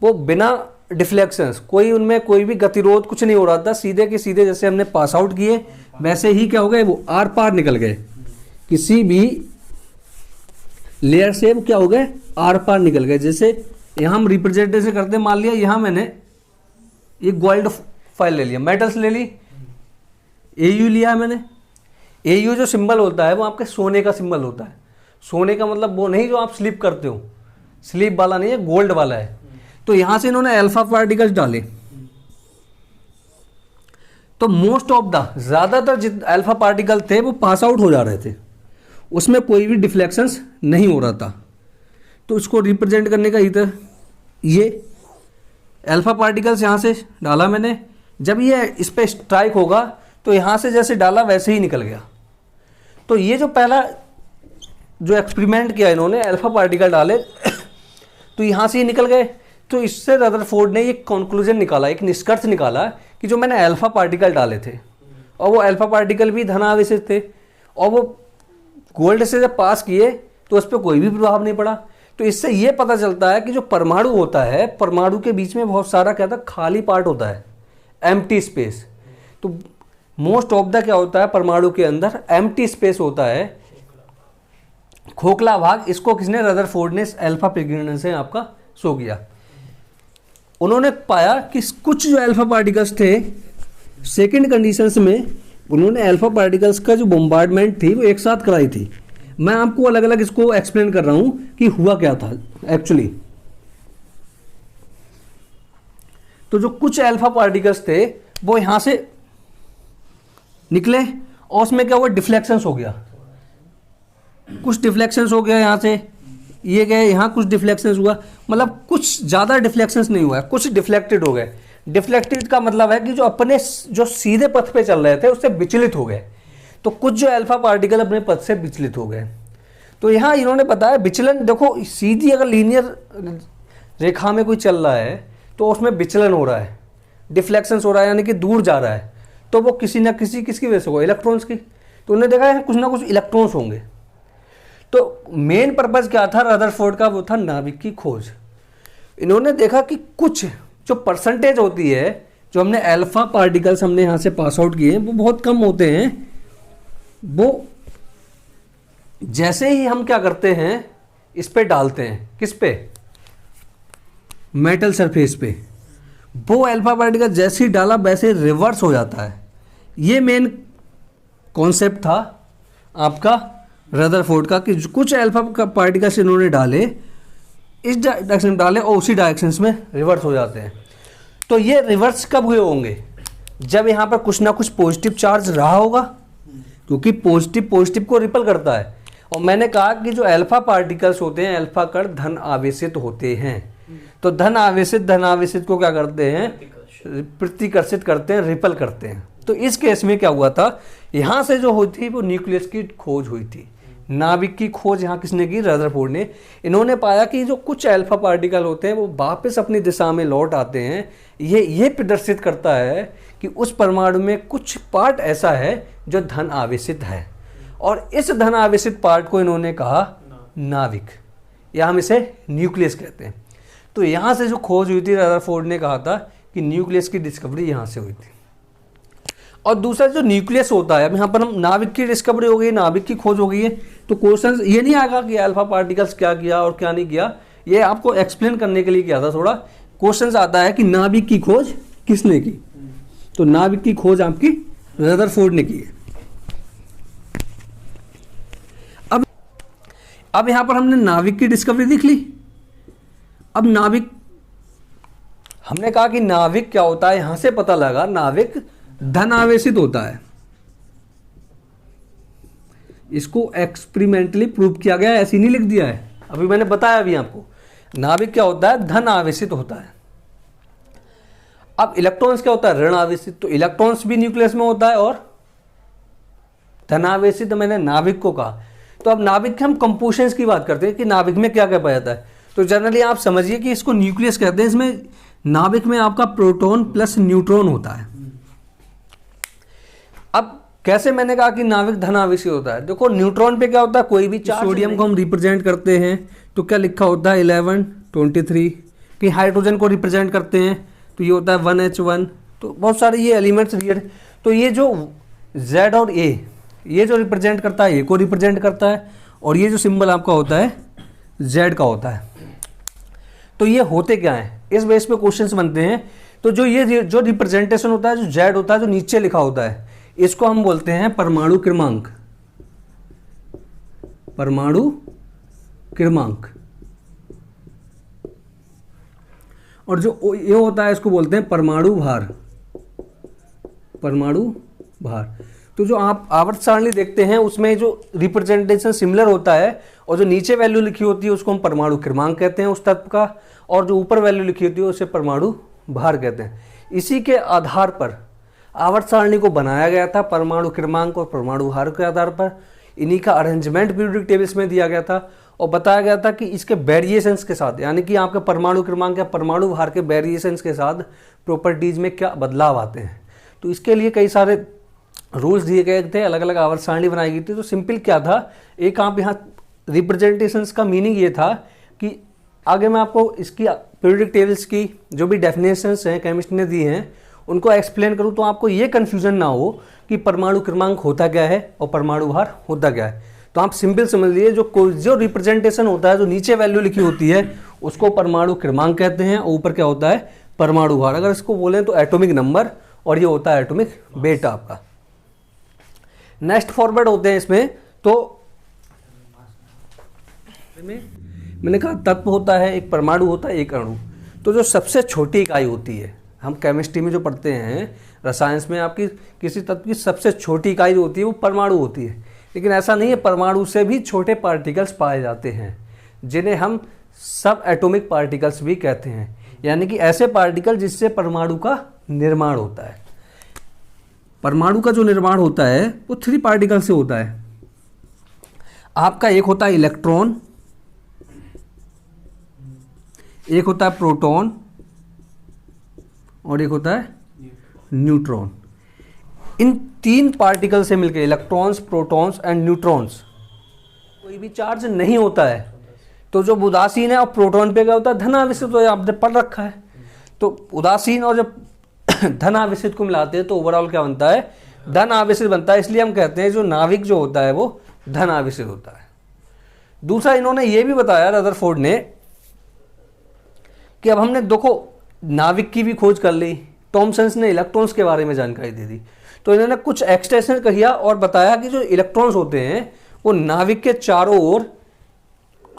वो बिना डिफ्लेक्शंस, कोई उनमें कोई भी गतिरोध कुछ नहीं हो रहा था, सीधे के सीधे जैसे हमने पास आउट किए वैसे ही क्या हो गए, वो आर पार निकल गए, किसी भी लेयर से क्या हो गए, आर पार निकल गए। जैसे यहाँ हम रिप्रेजेंटेशन करते हैं, मान लिया यहाँ मैंने ये गोल्ड फाइल ले लिया, मेटल्स ले ली, एयू लिया है मैंने। एयू जो सिंबल होता है वो आपके सोने का सिंबल होता है। सोने का मतलब वो नहीं जो आप स्लिप करते हो, स्लिप वाला नहीं है, गोल्ड वाला है। तो यहां से इन्होंने अल्फा पार्टिकल्स डाले, तो मोस्ट ऑफ द, ज्यादातर जितने अल्फा पार्टिकल थे वो पास आउट हो जा रहे थे, उसमें कोई भी डिफ्लेक्शंस नहीं हो रहा था। तो इसको रिप्रेजेंट करने का इधर ये अल्फा पार्टिकल्स यहां से डाला मैंने, जब ये इस पर स्ट्राइक होगा तो यहां से जैसे डाला वैसे ही निकल गया। तो ये जो पहला जो एक्सपेरिमेंट किया इन्होंने, अल्फा पार्टिकल डाले तो यहाँ से ये निकल गए। तो इससे रदरफोर्ड ने एक कंक्लूजन निकाला, एक निष्कर्ष निकाला कि जो मैंने अल्फा पार्टिकल डाले थे, और वो अल्फा पार्टिकल भी धनावेशित थे, और वो गोल्ड से जब पास किए तो उस पर कोई भी प्रभाव नहीं पड़ा। तो इससे ये पता चलता है कि जो परमाणु होता है, परमाणु के बीच में बहुत सारा क्या था, खाली पार्ट होता है, एम्प्टी स्पेस। तो मोस्ट ऑफ द क्या होता है, परमाणु के अंदर एम्प्टी स्पेस होता है, खोखला भाग। इसको किसने, रदरफोर्ड ने अल्फा प्रेग्नेंस से आपका शो किया। उन्होंने पाया कि कुछ जो अल्फा पार्टिकल्स थे, सेकंड कंडीशंस में उन्होंने अल्फा पार्टिकल्स का जो बम्बार्डमेंट थी वो एक साथ कराई थी। मैं आपको अलग अलग इसको एक्सप्लेन कर रहा हूं कि हुआ क्या था एक्चुअली। तो जो कुछ अल्फा पार्टिकल्स थे वो यहां से निकले, और उसमें क्या हुआ, डिफ्लेक्शंस हो गया, कुछ डिफ्लेक्शंस हो गया, यहाँ से ये गए, यहाँ कुछ डिफ्लेक्शंस हुआ, मतलब कुछ ज़्यादा डिफ्लेक्शंस नहीं हुआ है, कुछ डिफ्लेक्टेड हो गए। डिफ्लेक्टेड का मतलब है कि जो अपने जो सीधे पथ पे चल रहे थे उससे विचलित हो गए। तो कुछ जो अल्फा पार्टिकल अपने पथ से विचलित हो गए। तो यहाँ इन्होंने बताया विचलन, देखो सीधी अगर लीनियर रेखा में कोई चल रहा है तो उसमें विचलन हो रहा है, डिफ्लेक्शंस हो रहा है, यानी कि दूर जा रहा है, तो वो किसी न किसी किसकी वजह से होगा, इलेक्ट्रॉन्स की। तो उन्होंने देखा है कुछ ना कुछ इलेक्ट्रॉन्स होंगे। तो मेन पर्पज क्या था रदरफोर्ड का, वो था नाभिक की खोज। इन्होंने देखा कि कुछ जो परसेंटेज होती है, जो हमने अल्फा पार्टिकल्स हमने यहाँ से पास आउट किए वो बहुत कम होते हैं। वो जैसे ही हम क्या करते हैं, इस पे डालते हैं, किस पे, मेटल सरफेस पे, वो अल्फा पार्टिकल जैसे ही डाला वैसे रिवर्स हो जाता है। ये मेन कॉन्सेप्ट था आपका रदरफोर्ड का, कि कुछ अल्फा पार्टिकल्स इन्होंने डाले, इस डायरेक्शन में डाले और उसी डायरेक्शन में रिवर्स हो जाते हैं। तो ये रिवर्स कब हुए होंगे, जब यहाँ पर कुछ ना कुछ पॉजिटिव चार्ज रहा होगा, क्योंकि पॉजिटिव को रिपल करता है। और मैंने कहा कि जो अल्फा पार्टिकल्स होते हैं, अल्फा कण धन आवेशित होते हैं। तो धन आवेशित को क्या करते हैं, प्रतिकर्षित करते हैं, रिपल करते हैं। तो इस केस में क्या हुआ था, यहाँ से जो हुई थी वो न्यूक्लियस की खोज हुई थी, नाभिक की खोज यहाँ किसने की, रदरफोर्ड ने। इन्होंने पाया कि जो कुछ अल्फा पार्टिकल होते हैं वो वापस अपनी दिशा में लौट आते हैं। ये प्रदर्शित करता है कि उस परमाणु में कुछ पार्ट ऐसा है जो धन आवेशित है, और इस धन आवेशित पार्ट को इन्होंने कहा नाभिक, या हम इसे न्यूक्लियस कहते हैं। तो यहाँ से जो खोज हुई थी, रदरफोर्ड ने कहा था कि न्यूक्लियस की डिस्कवरी यहाँ से हुई थी। और दूसरा जो न्यूक्लियस होता है, अब यहाँ पर हम नाभिक की डिस्कवरी हो गई, नाभिक की खोज हो गई है, तो क्वेश्चन ये नहीं आएगा कि अल्फा पार्टिकल्स क्या किया और क्या नहीं किया, ये आपको एक्सप्लेन करने के लिए किया था। थोड़ा क्वेश्चन आता है कि नाभिक की खोज किसने की, तो नाभिक की खोज आपकी रदरफोर्ड ने की है। अब यहां पर हमने नाविक की डिस्कवरी देख ली। अब नाविक, हमने कहा कि नाविक क्या होता है, यहां से पता लगा नाविक धन आवेशित होता है। इसको एक्सपेरिमेंटली प्रूव किया गया, ऐसे नहीं लिख दिया है, अभी मैंने बताया अभी आपको। नाविक क्या होता है, धन आवेशित होता है। अब इलेक्ट्रॉन्स क्या होता है, ऋण आवेशित। तो इलेक्ट्रॉन्स भी न्यूक्लियस में होता है और धनावेशित मैंने नाविक को कहा। तो अब नाविक के हम कंपोजिशंस की बात करते हैं कि नाविक में क्या क्या पाया जाता है। तो जनरली आप समझिए कि इसको न्यूक्लियस कहते हैं। इसमें नाविक में आपका प्रोटॉन प्लस न्यूट्रॉन होता है। अब कैसे मैंने कहा कि नाविक धनावेशित होता है, देखो न्यूट्रॉन पे क्या होता है, कोई भी चार्ज, सोडियम को हम रिप्रेजेंट करते हैं तो क्या लिखा होता है 11 23। कहीं हाइड्रोजन को रिप्रेजेंट करते हैं तो ये होता है 1H1। तो बहुत सारे ये एलिमेंट्स रियल। तो ये जो Z और A, ये जो रिप्रेजेंट करता है, ए को रिप्रेजेंट करता है, और ये जो सिंबल आपका होता है Z का होता है। तो ये होते क्या है, इस बेस पे क्वेश्चंस बनते हैं। तो जो ये जो रिप्रेजेंटेशन होता है, जो Z होता है, जो नीचे लिखा होता है, इसको हम बोलते हैं परमाणु क्रमांक। परमाणु क्रमांक। और जो ये होता है इसको बोलते हैं परमाणु भार। परमाणु भार। तो जो आप आवर्त सारणी देखते हैं उसमें जो रिप्रेजेंटेशन सिमिलर होता है और जो नीचे वैल्यू लिखी होती है उसको हम परमाणु क्रमांक कहते हैं उस तत्व का, और जो ऊपर वैल्यू लिखी होती है उसे परमाणु भार कहते हैं। इसी के आधार पर आवर्त सारणी को बनाया गया था, परमाणु क्रमांक और परमाणु भार के आधार पर। इन्हीं का अरेंजमेंट पीरियोडिक टेबल्स में दिया गया था और बताया गया था कि इसके वेरिएशंस के साथ, यानी कि आपके परमाणु क्रमांक या परमाणु भार के वेरिएशंस के साथ प्रॉपर्टीज में क्या बदलाव आते हैं। तो इसके लिए कई सारे रूल्स दिए गए थे, अलग अलग आवर्त सारणी बनाई गई थी। तो सिंपल क्या था, एक आप यहाँ रिप्रेजेंटेशंस का मीनिंग ये था कि आगे मैं आपको इसकी पीरियोडिक टेबल्स की जो भी डेफिनेशंस हैं केमिस्ट ने दी हैं उनको एक्सप्लेन करूँ तो आपको ये कन्फ्यूजन ना हो कि परमाणु क्रमांक होता क्या है और परमाणु भार होता क्या है। तो आप सिंपल समझ लीजिए, जो रिप्रेजेंटेशन होता है, जो नीचे वैल्यू लिखी होती है उसको परमाणु क्रमांक कहते हैं और ऊपर क्या होता है, परमाणु भार। अगर इसको बोलें तो एटॉमिक नंबर, और ये होता है एटॉमिक वेट आपका। नेक्स्ट फॉरवर्ड होते हैं इसमें। तो मैंने कहा तत्व होता है, एक परमाणु होता है, एक अणु। तो जो सबसे छोटी इकाई होती है, हम केमिस्ट्री में जो पढ़ते हैं, रसायन में आपकी किसी तत्व की सबसे छोटी इकाई जो होती है वो परमाणु होती है। लेकिन ऐसा नहीं है, परमाणु से भी छोटे पार्टिकल्स पाए जाते हैं जिन्हें हम सब एटॉमिक पार्टिकल्स भी कहते हैं, यानी कि ऐसे पार्टिकल जिससे परमाणु का निर्माण होता है। परमाणु का जो निर्माण होता है वो 3 पार्टिकल से होता है। आपका एक होता है इलेक्ट्रॉन, एक होता है प्रोटॉन और एक होता है न्यूट्रॉन। इन 3 पार्टिकल से मिलकर इलेक्ट्रॉन्स, प्रोटॉन्स एंड न्यूट्रॉन्स, कोई भी चार्ज नहीं होता है। तो जो उदासीन है और प्रोटॉन पे क्या होता है, धनावेशित, तो आपने पढ़ रखा है। तो उदासीन और जब धन आवेशित को मिलाते हैं तो ओवरऑल क्या बनता है, धन आवेशित बनता है। इसलिए हम कहते हैं जो नाविक जो होता है वो धन आवेशित होता है। दूसरा इन्होंने ये भी बताया रदरफोर्ड ने कि अब हमने देखो नाविक की भी खोज कर ली, थॉमसन ने इलेक्ट्रॉन्स के बारे में जानकारी दे दी, तो इन्होंने कुछ एक्सटेंशन किया और बताया कि जो इलेक्ट्रॉन्स होते हैं वो नाविक के चारों ओर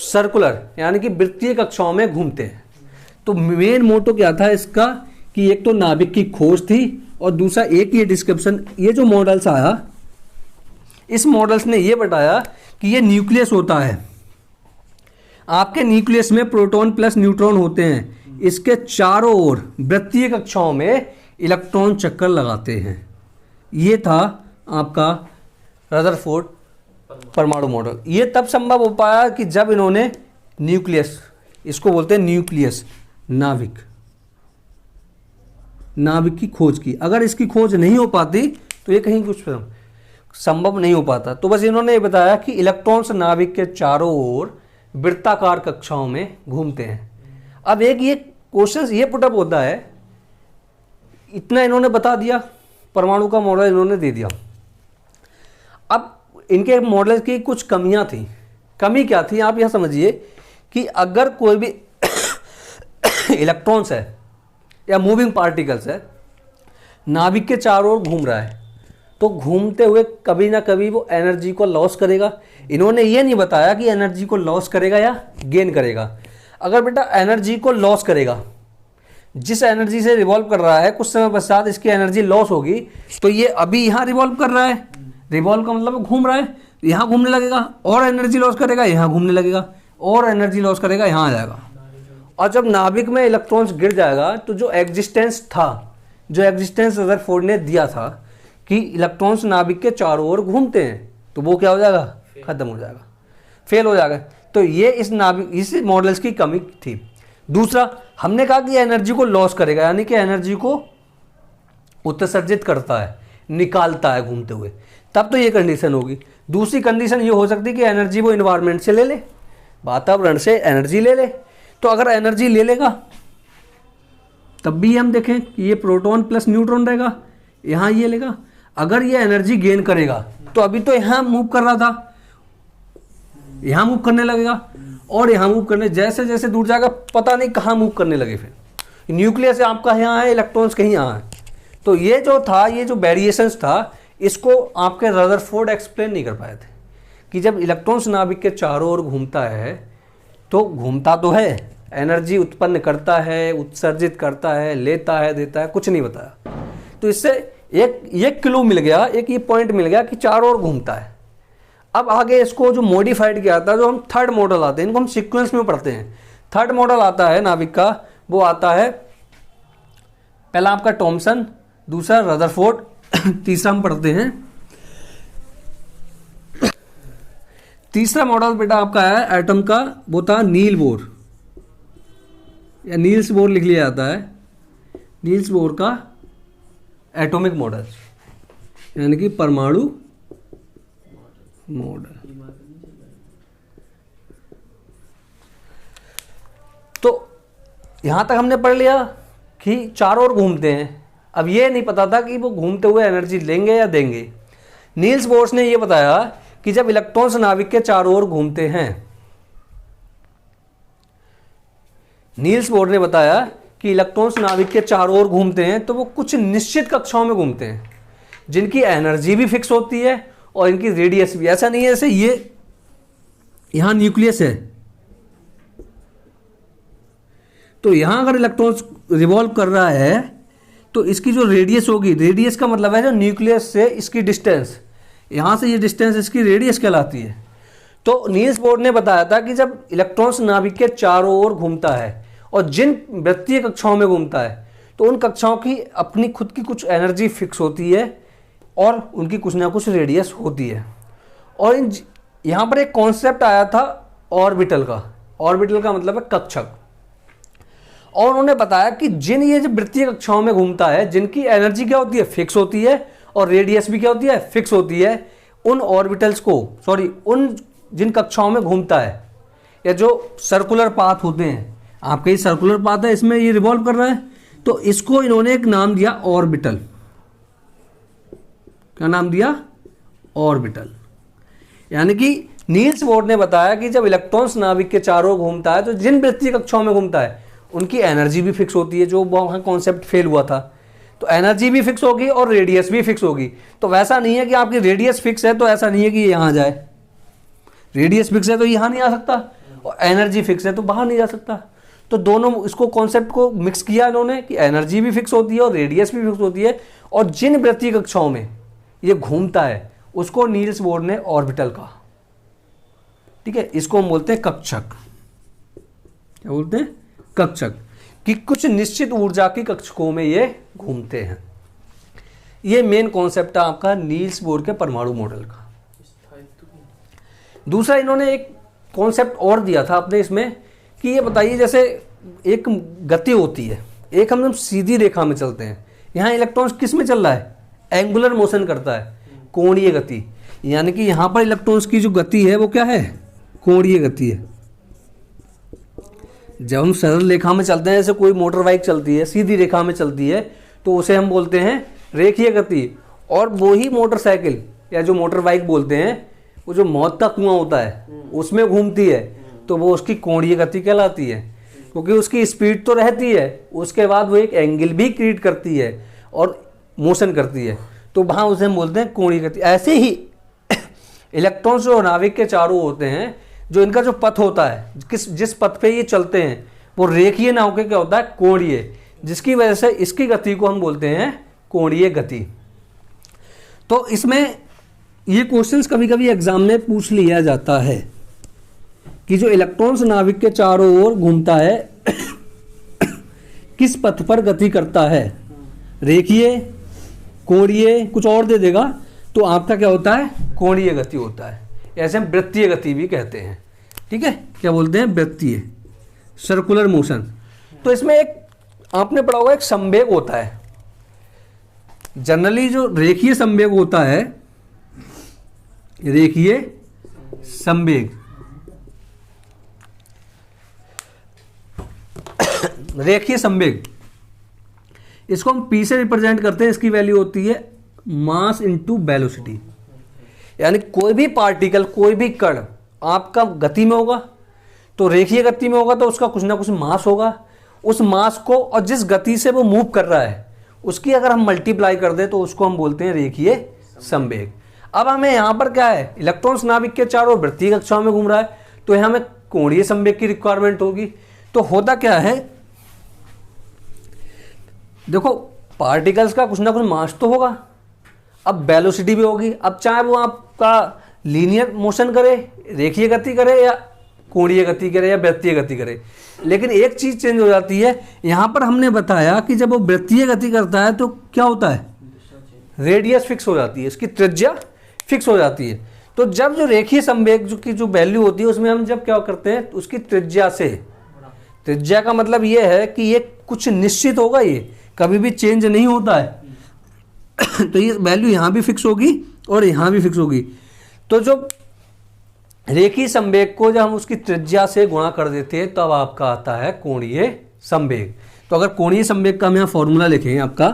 सर्कुलर यानी कि वृत्तीय कक्षाओं में घूमते हैं। तो मेन मोटो क्या था इसका कि एक तो नाविक की खोज थी और दूसरा एक ये डिस्क्रिप्शन, ये जो मॉडल्स आया इस मॉडल्स ने ये बताया कि ये न्यूक्लियस होता है। आपके न्यूक्लियस में प्रोटॉन प्लस न्यूट्रॉन होते हैं, इसके चारों ओर वृत्तीय कक्षाओं में इलेक्ट्रॉन चक्कर लगाते हैं। ये था आपका रदरफोर्ड परमाणु मॉडल। ये तब संभव हो पाया कि जब इन्होंने न्यूक्लियस, इसको बोलते हैं न्यूक्लियस, नाविक की खोज की। अगर इसकी खोज नहीं हो पाती तो ये कहीं कुछ संभव नहीं हो पाता। तो बस इन्होंने ये बताया कि इलेक्ट्रॉन्स नाविक के चारों ओर वृत्ताकार कक्षाओं में घूमते हैं। अब एक ये क्वेश्चन ये पुटअप होता है, इतना इन्होंने बता दिया, परमाणु का मॉडल इन्होंने दे दिया। अब इनके मॉडल की कुछ कमियां थी। कमी क्या थी आप यह समझिए कि अगर कोई भी इलेक्ट्रॉन्स है या मूविंग पार्टिकल्स है, नाभिक के चारों ओर घूम रहा है, तो घूमते हुए कभी ना कभी वो एनर्जी को लॉस करेगा। इन्होंने ये नहीं बताया कि एनर्जी को लॉस करेगा या गेन करेगा। अगर बेटा एनर्जी को लॉस करेगा, जिस एनर्जी से रिवॉल्व कर रहा है कुछ समय पश्चात इसकी एनर्जी लॉस होगी, तो ये अभी यहाँ रिवॉल्व कर रहा है, रिवॉल्व का मतलब घूम रहा है, यहाँ घूमने लगेगा और एनर्जी लॉस करेगा, यहाँ घूमने लगेगा और एनर्जी लॉस करेगा, यहाँ आ जाएगा। और जब नाभिक में इलेक्ट्रॉन्स गिर जाएगा तो जो एग्जिस्टेंस था, जो एग्जिस्टेंस रदरफोर्ड ने दिया था कि इलेक्ट्रॉन्स नाभिक के चारों ओर घूमते हैं, तो वो क्या हो जाएगा, खत्म हो जाएगा, फेल हो जाएगा। तो ये इस नाभिक, इस मॉडल्स की कमी थी। दूसरा, हमने कहा कि एनर्जी को लॉस करेगा, यानी कि एनर्जी को उत्सर्जित करता है, निकालता है घूमते हुए, तब तो ये कंडीशन होगी। दूसरी कंडीशन ये हो सकती है कि एनर्जी वो इन्वायरमेंट से ले ले, वातावरण से एनर्जी ले ले। तो अगर एनर्जी ले लेगा तब भी हम देखें कि ये प्रोटॉन प्लस न्यूट्रॉन रहेगा, यहाँ ये लेगा। अगर ये एनर्जी गेन करेगा तो अभी तो यहाँ मूव कर रहा था, यहाँ मूव करने लगेगा और यहाँ मूव करने, जैसे जैसे दूर जाएगा पता नहीं कहाँ मूव करने लगे। फिर न्यूक्लियस आपका यहाँ है, इलेक्ट्रॉन्स कहीं यहाँ है। तो ये जो था, ये जो वेरिएशंस था, इसको आपके रदरफोर्ड एक्सप्लेन नहीं कर पाए थे कि जब इलेक्ट्रॉन्स नाभिक के चारों ओर घूमता है तो घूमता तो है, एनर्जी उत्पन्न करता है, उत्सर्जित करता है, लेता है, देता है, कुछ नहीं बताया। तो इससे एक क्लू मिल गया, एक ये पॉइंट मिल गया कि चारों ओर घूमता है। अब आगे इसको जो मॉडिफाइड किया था, जो हम थर्ड मॉडल आते हैं, इनको हम सीक्वेंस में पढ़ते हैं। थर्ड मॉडल आता है नाभिक का, वो आता है पहला आपका थॉमसन, दूसरा रदरफोर्ड, तीसरा हम पढ़ते हैं। तीसरा मॉडल बेटा आपका है एटम का, वो था नील बोर या नील्स बोर लिख लिया जाता है, नील्स बोर का एटॉमिक मॉडल, यानी कि परमाणु मॉडल। तो यहां तक हमने पढ़ लिया कि चारों ओर घूमते हैं। अब ये नहीं पता था कि वो घूमते हुए एनर्जी लेंगे या देंगे। नील्स बोर ने ये बताया कि जब इलेक्ट्रॉन्स नाभिक के चारों ओर घूमते हैं, नील्स बोर ने बताया कि इलेक्ट्रॉन्स नाभिक के चारों ओर घूमते हैं तो वो कुछ निश्चित कक्षाओं में घूमते हैं, जिनकी एनर्जी भी फिक्स होती है और इनकी रेडियस भी। ऐसा नहीं है जैसे ये यहां न्यूक्लियस है, तो यहां अगर इलेक्ट्रॉन्स रिवॉल्व कर रहा है तो इसकी जो रेडियस होगी, रेडियस का मतलब है जो न्यूक्लियस से इसकी डिस्टेंस, यहां से ये डिस्टेंस इसकी रेडियस कहलाती है। तो नील्स बोर ने बताया था कि जब इलेक्ट्रॉन्स नाभिक के चारों ओर घूमता है और जिन वृत्तीय कक्षाओं में घूमता है तो उन कक्षाओं की अपनी खुद की कुछ एनर्जी फिक्स होती है और उनकी कुछ ना कुछ रेडियस होती है। और यहाँ पर एक कॉन्सेप्ट आया था ऑर्बिटल का। ऑर्बिटल का मतलब है कक्षक। और उन्होंने बताया कि जिन ये जो वृत्तीय कक्षाओं में घूमता है, जिनकी एनर्जी क्या होती है, फिक्स होती है, और रेडियस भी क्या होती है, फिक्स होती है, उन ऑर्बिटल्स को, सॉरी, उन जिन कक्षाओं में घूमता है, या जो सर्कुलर पाथ होते हैं, आपके ये सर्कुलर पाथ है, इसमें ये रिवॉल्व कर रहा है, तो इसको इन्होंने एक नाम दिया ऑर्बिटल। क्या नाम दिया? ऑर्बिटल। यानी कि नील्स बोर ने बताया कि जब इलेक्ट्रॉन्स नाभिक के चारों ओर घूमता है तो जिन वृत्तीय कक्षाओं में घूमता है उनकी एनर्जी भी फिक्स होती है, जो वहाँ कॉन्सेप्ट फेल हुआ था। तो एनर्जी भी फिक्स होगी और रेडियस भी फिक्स होगी। तो वैसा नहीं है कि आपकी रेडियस फिक्स है तो ऐसा नहीं है कि ये यहाँ जाए, रेडियस फिक्स है तो यहाँ नहीं आ सकता, और एनर्जी फिक्स है तो बाहर नहीं जा सकता। तो दोनों इसको कॉन्सेप्ट को मिक्स किया इन्होंने कि एनर्जी भी फिक्स होती है और रेडियस भी फिक्स होती है, और जिन वृत्तीय कक्षाओं में ये घूमता है उसको नील्स बोर ने ऑर्बिटल कहा। ठीक है, इसको हम बोलते हैं कक्षक। क्या बोलते हैं? कक्षक। कि कुछ निश्चित ऊर्जा की कक्षकों में ये घूमते हैं। ये मेन कॉन्सेप्ट है आपका नील्स बोर के परमाणु मॉडल का। दूसरा इन्होंने एक कॉन्सेप्ट और दिया था अपने इसमें कि ये बताइए, जैसे एक गति होती है, एक हम सीधी रेखा में चलते हैं, यहाँ इलेक्ट्रॉन्स किस में चल रहा है? एंगुलर मोशन करता है, कोणीय गति। यानी कि यहाँ पर इलेक्ट्रॉन्स की जो गति है वो क्या है? कोणीय गति है। जब हम सरल रेखा में चलते हैं, जैसे कोई मोटर बाइक चलती है सीधी रेखा में चलती है, तो उसे हम बोलते हैं रेखीय गति। और वो ही मोटरसाइकिल या जो मोटर बाइक बोलते हैं, वो जो मौत का कुआं होता है उसमें घूमती है, तो वो उसकी कोणीय गति कहलाती है, क्योंकि उसकी स्पीड तो रहती है, उसके बाद वो एक एंगल भी क्रिएट करती है और मोशन करती है। तो वहाँ उसे हम बोलते हैं कोणीय गति। ऐसे ही इलेक्ट्रॉन्स जो नाभिक के चारों होते हैं, जो इनका जो पथ होता है, जिस पथ पे ये चलते हैं, वो रेखीय ना होकर क्या होता है, कोणीय, जिसकी वजह से इसकी गति को हम बोलते हैं कोणीय गति। तो इसमें ये क्वेश्चंस कभी कभी एग्जाम में पूछ लिया जाता है कि जो इलेक्ट्रॉन्स नाभिक के चारों ओर घूमता है किस पथ पर गति करता है, रेखीय, कोणीय, कुछ और दे देगा, तो आपका क्या होता है, कोणीय गति होता है। ऐसे हम वृत्तीय गति भी कहते हैं, ठीक है, क्या बोलते हैं, वृत्तीय, सर्कुलर मोशन। तो इसमें एक आपने पढ़ा होगा एक संवेग होता है। जनरली जो रेखीय संवेग होता है, रेखीय संवेग, रेखीय संवेग, इसको हम P से रिप्रेजेंट करते हैं। इसकी वैल्यू होती है मास इनटू वेलोसिटी। यानी कोई भी पार्टिकल, कोई भी कण आपका गति में होगा, तो रेखीय गति में होगा तो उसका कुछ ना कुछ मास होगा। उस मास को और जिस गति से वो मूव कर रहा है उसकी अगर हम मल्टीप्लाई कर दें तो उसको हम बोलते हैं रेखीय संवेग। अब हमें यहाँ पर क्या है, इलेक्ट्रॉन्स नाभिक के चारों वृत्तीय कक्षाओं में घूम रहा है, तो यहाँ हमें कोणीय संवेग की रिक्वायरमेंट होगी। तो होता क्या है, देखो पार्टिकल्स का कुछ ना कुछ मास तो होगा, अब वेलोसिटी भी होगी। अब चाहे वो आपका लीनियर मोशन करे, रेखीय गति करे, या कोणीय गति करे, या वृत्तीय गति करे, लेकिन एक चीज चेंज हो जाती है। यहां पर हमने बताया कि जब वो वृत्तीय गति करता है तो क्या होता है, रेडियस फिक्स हो जाती है, इसकी त्रिज्या फिक्स हो जाती है। तो जब जो रेखीय संवेग की जो वैल्यू होती है उसमें हम जब क्या करते हैं, उसकी त्रिज्या से, त्रिज्या का मतलब ये है कि ये कुछ निश्चित होगा, ये कभी भी चेंज नहीं होता है। तो ये वैल्यू यहाँ भी फिक्स होगी और यहाँ भी फिक्स होगी। तो जो रेखीय संवेग को जब हम उसकी त्रिज्या से गुणा कर देते हैं तब आपका आता है कोणीय संवेग। तो अगर कोणीय संवेग का हम यहाँ फॉर्मूला लिखें आपका,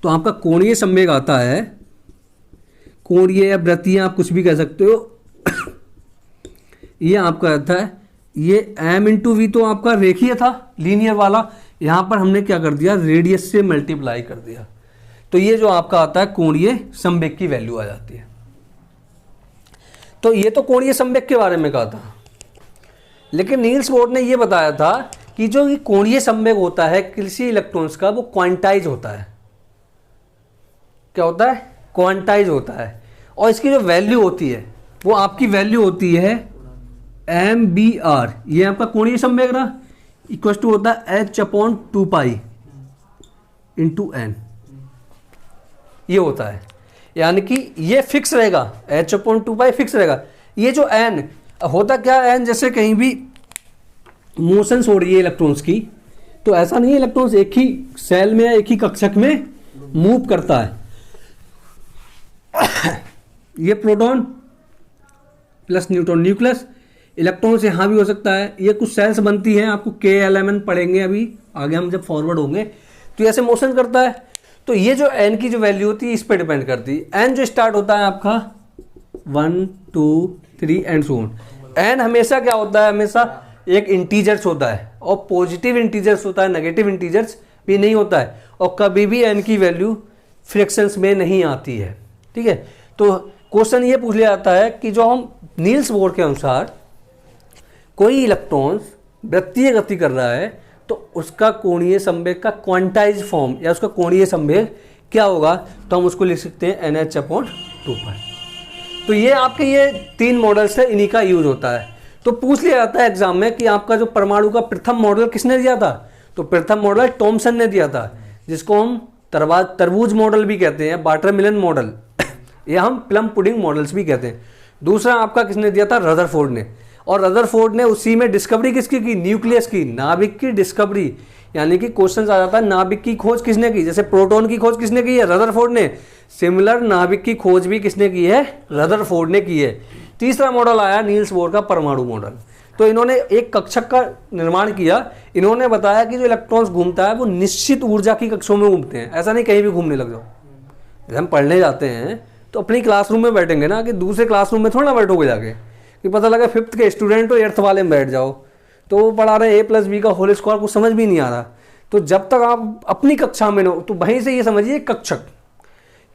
तो आपका कोणीय संवेग आता है, कोणीय या वृत्तीय आप कुछ भी कह सकते हो, ये आपका आता है, ये m इंटू वी तो आपका रेखीय था, लीनियर वाला, यहां पर हमने क्या कर दिया, रेडियस से मल्टीप्लाई कर दिया। तो ये जो आपका आता है कोणीय संवेग की वैल्यू आ जाती है। तो ये तो कोणीय संवेग के बारे में कहा था, लेकिन नील्स बोर ने ये बताया था कि जो ये कोणीय संवेग होता है किसी इलेक्ट्रॉन्स का, वो क्वांटाइज होता है। क्या होता है, क्वांटाइज होता है। और इसकी जो वैल्यू होती है वो आपकी वैल्यू होती है MBR, ये आपका कोणीय संवेग रहा, इक्वल टू होता है h/2π इंटू n, ये होता है। यानी कि ये फिक्स रहेगा, h/2π फिक्स रहेगा। ये जो n होता क्या, n जैसे कहीं भी मोशंस हो रही है इलेक्ट्रॉन्स की, तो ऐसा नहीं है इलेक्ट्रॉन्स एक ही सेल में या एक ही कक्षक में मूव करता है। ये proton plus neutron nucleus, electrons यहाँ भी हो सकता है। ये कुछ सेल्स बनती हैं, आपको KLMN पढ़ेंगे अभी आगे हम जब फॉरवर्ड होंगे, तो ऐसे मोशन करता है। तो ये जो n की जो वैल्यू होती है इस पर डिपेंड करती है। n जो स्टार्ट होता है आपका 1 2 3 एंड सो ऑन। n हमेशा क्या होता है, हमेशा एक इंटीजर्स होता है, और पॉजिटिव इंटीजर्स होता है, नेगेटिव इंटीजर्स भी नहीं होता है, और कभी भी n की वैल्यू फ्रैक्शंस में नहीं आती है, ठीक है। तो क्वेश्चन ये पूछ लिया जाता है कि जो हम नील्स बोर के अनुसार कोई इलेक्ट्रॉन्स वृत्तीय गति कर रहा है तो उसका कोणीय संवेग का क्वांटाइज फॉर्म या उसका कोणीय संवेग क्या होगा, तो हम उसको लिख सकते हैं NH/2π। तो ये आपके ये 3 मॉडल्स है, इन्हीं का यूज होता है। तो पूछ लिया जाता है एग्जाम में कि आपका जो परमाणु का प्रथम मॉडल किसने दिया था, तो प्रथम मॉडल थॉमसन ने दिया था, जिसको हम तरबूज मॉडल भी कहते हैं, वाटरमेलन मॉडल, या हम प्लम पुडिंग मॉडल्स भी कहते हैं। दूसरा आपका किसने दिया था, रदरफोर्ड ने। और रदरफोर्ड ने उसी में डिस्कवरी किसकी की, न्यूक्लियस की, नाभिक की डिस्कवरी। यानी कि क्वेश्चन आ जाता है नाभिक की खोज किसने की, जैसे प्रोटॉन की खोज किसने की है, रदरफोर्ड ने। सिमिलर नाभिक की खोज भी किसने की है, रदरफोर्ड ने की है। तीसरा मॉडल आया नील्स बोर का परमाणु मॉडल। तो इन्होंने एक कक्षक का निर्माण किया। इन्होंने बताया कि जो इलेक्ट्रॉन्स घूमता है वो निश्चित ऊर्जा की कक्षों में घूमते हैं, ऐसा नहीं कहीं भी घूमने लग जाओ। जब हम पढ़ने जाते हैं तो अपनी क्लासरूम में बैठेंगे ना, कि दूसरे क्लासरूम में थोड़ा ना बैठोगे जाके कि पता लगा 5th के स्टूडेंट हो 8th वाले में बैठ जाओ, तो वो पढ़ा रहे a + b का होल स्क्वायर, कुछ समझ भी नहीं आ रहा। तो जब तक आप अपनी कक्षा में हो, तो वहीं से ये समझिए कक्षक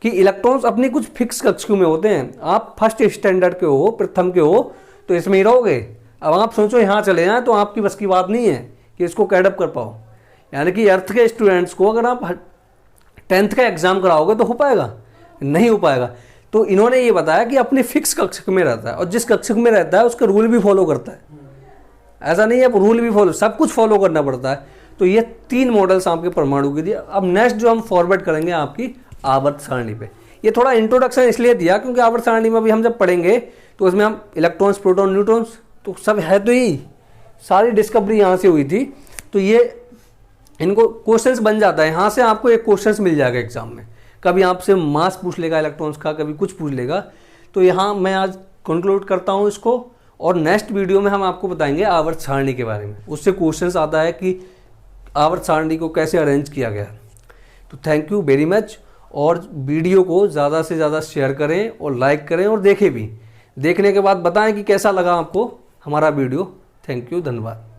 कि इलेक्ट्रॉन्स अपनी कुछ फिक्स कक्षों में होते हैं। आप फर्स्ट स्टैंडर्ड के हो, प्रथम के हो, तो इसमें ही रहोगे। अब आप सोचो यहाँ चले जाएं तो आपकी बस की बात नहीं है कि इसको कैडअप कर पाओ। यानी कि अर्थ के स्टूडेंट्स को अगर आप 10th का एग्जाम कराओगे तो हो पाएगा? नहीं हो पाएगा। तो इन्होंने ये बताया कि अपने फिक्स कक्षक में रहता है, और जिस कक्षक में रहता है उसका रूल भी फॉलो करता है। ऐसा नहीं है रूल भी फॉलो, सब कुछ फॉलो करना पड़ता है। तो ये 3 मॉडल्स आपके परमाणु के दिए। अब नेक्स्ट जो हम फॉरवर्ड करेंगे आपकी आवर्त सारणी पे। ये थोड़ा इंट्रोडक्शन इसलिए दिया क्योंकि आवर्त सारणी में भी हम जब पढ़ेंगे तो उसमें हम इलेक्ट्रॉन्स, प्रोटॉन, न्यूट्रॉन्स तो सब है, तो ही सारी डिस्कवरी यहाँ से हुई थी। तो ये इनको क्वेश्चंस बन जाता है, यहाँ से आपको एक क्वेश्चंस मिल जाएगा एग्जाम में। कभी आपसे मास पूछ लेगा इलेक्ट्रॉन्स का, कभी कुछ पूछ लेगा। तो यहाँ मैं आज कंक्लूड करता हूँ इसको, और नेक्स्ट वीडियो में हम आपको बताएंगे आवर्त सारणी के बारे में। उससे क्वेश्चंस आता है कि आवर्त सारणी को कैसे अरेंज किया गया। तो थैंक यू वेरी मच, और वीडियो को ज़्यादा से ज़्यादा शेयर करें और लाइक करें, और देखें भी। देखने के बाद बताएं कि कैसा लगा आपको हमारा वीडियो। थैंक यू, धन्यवाद।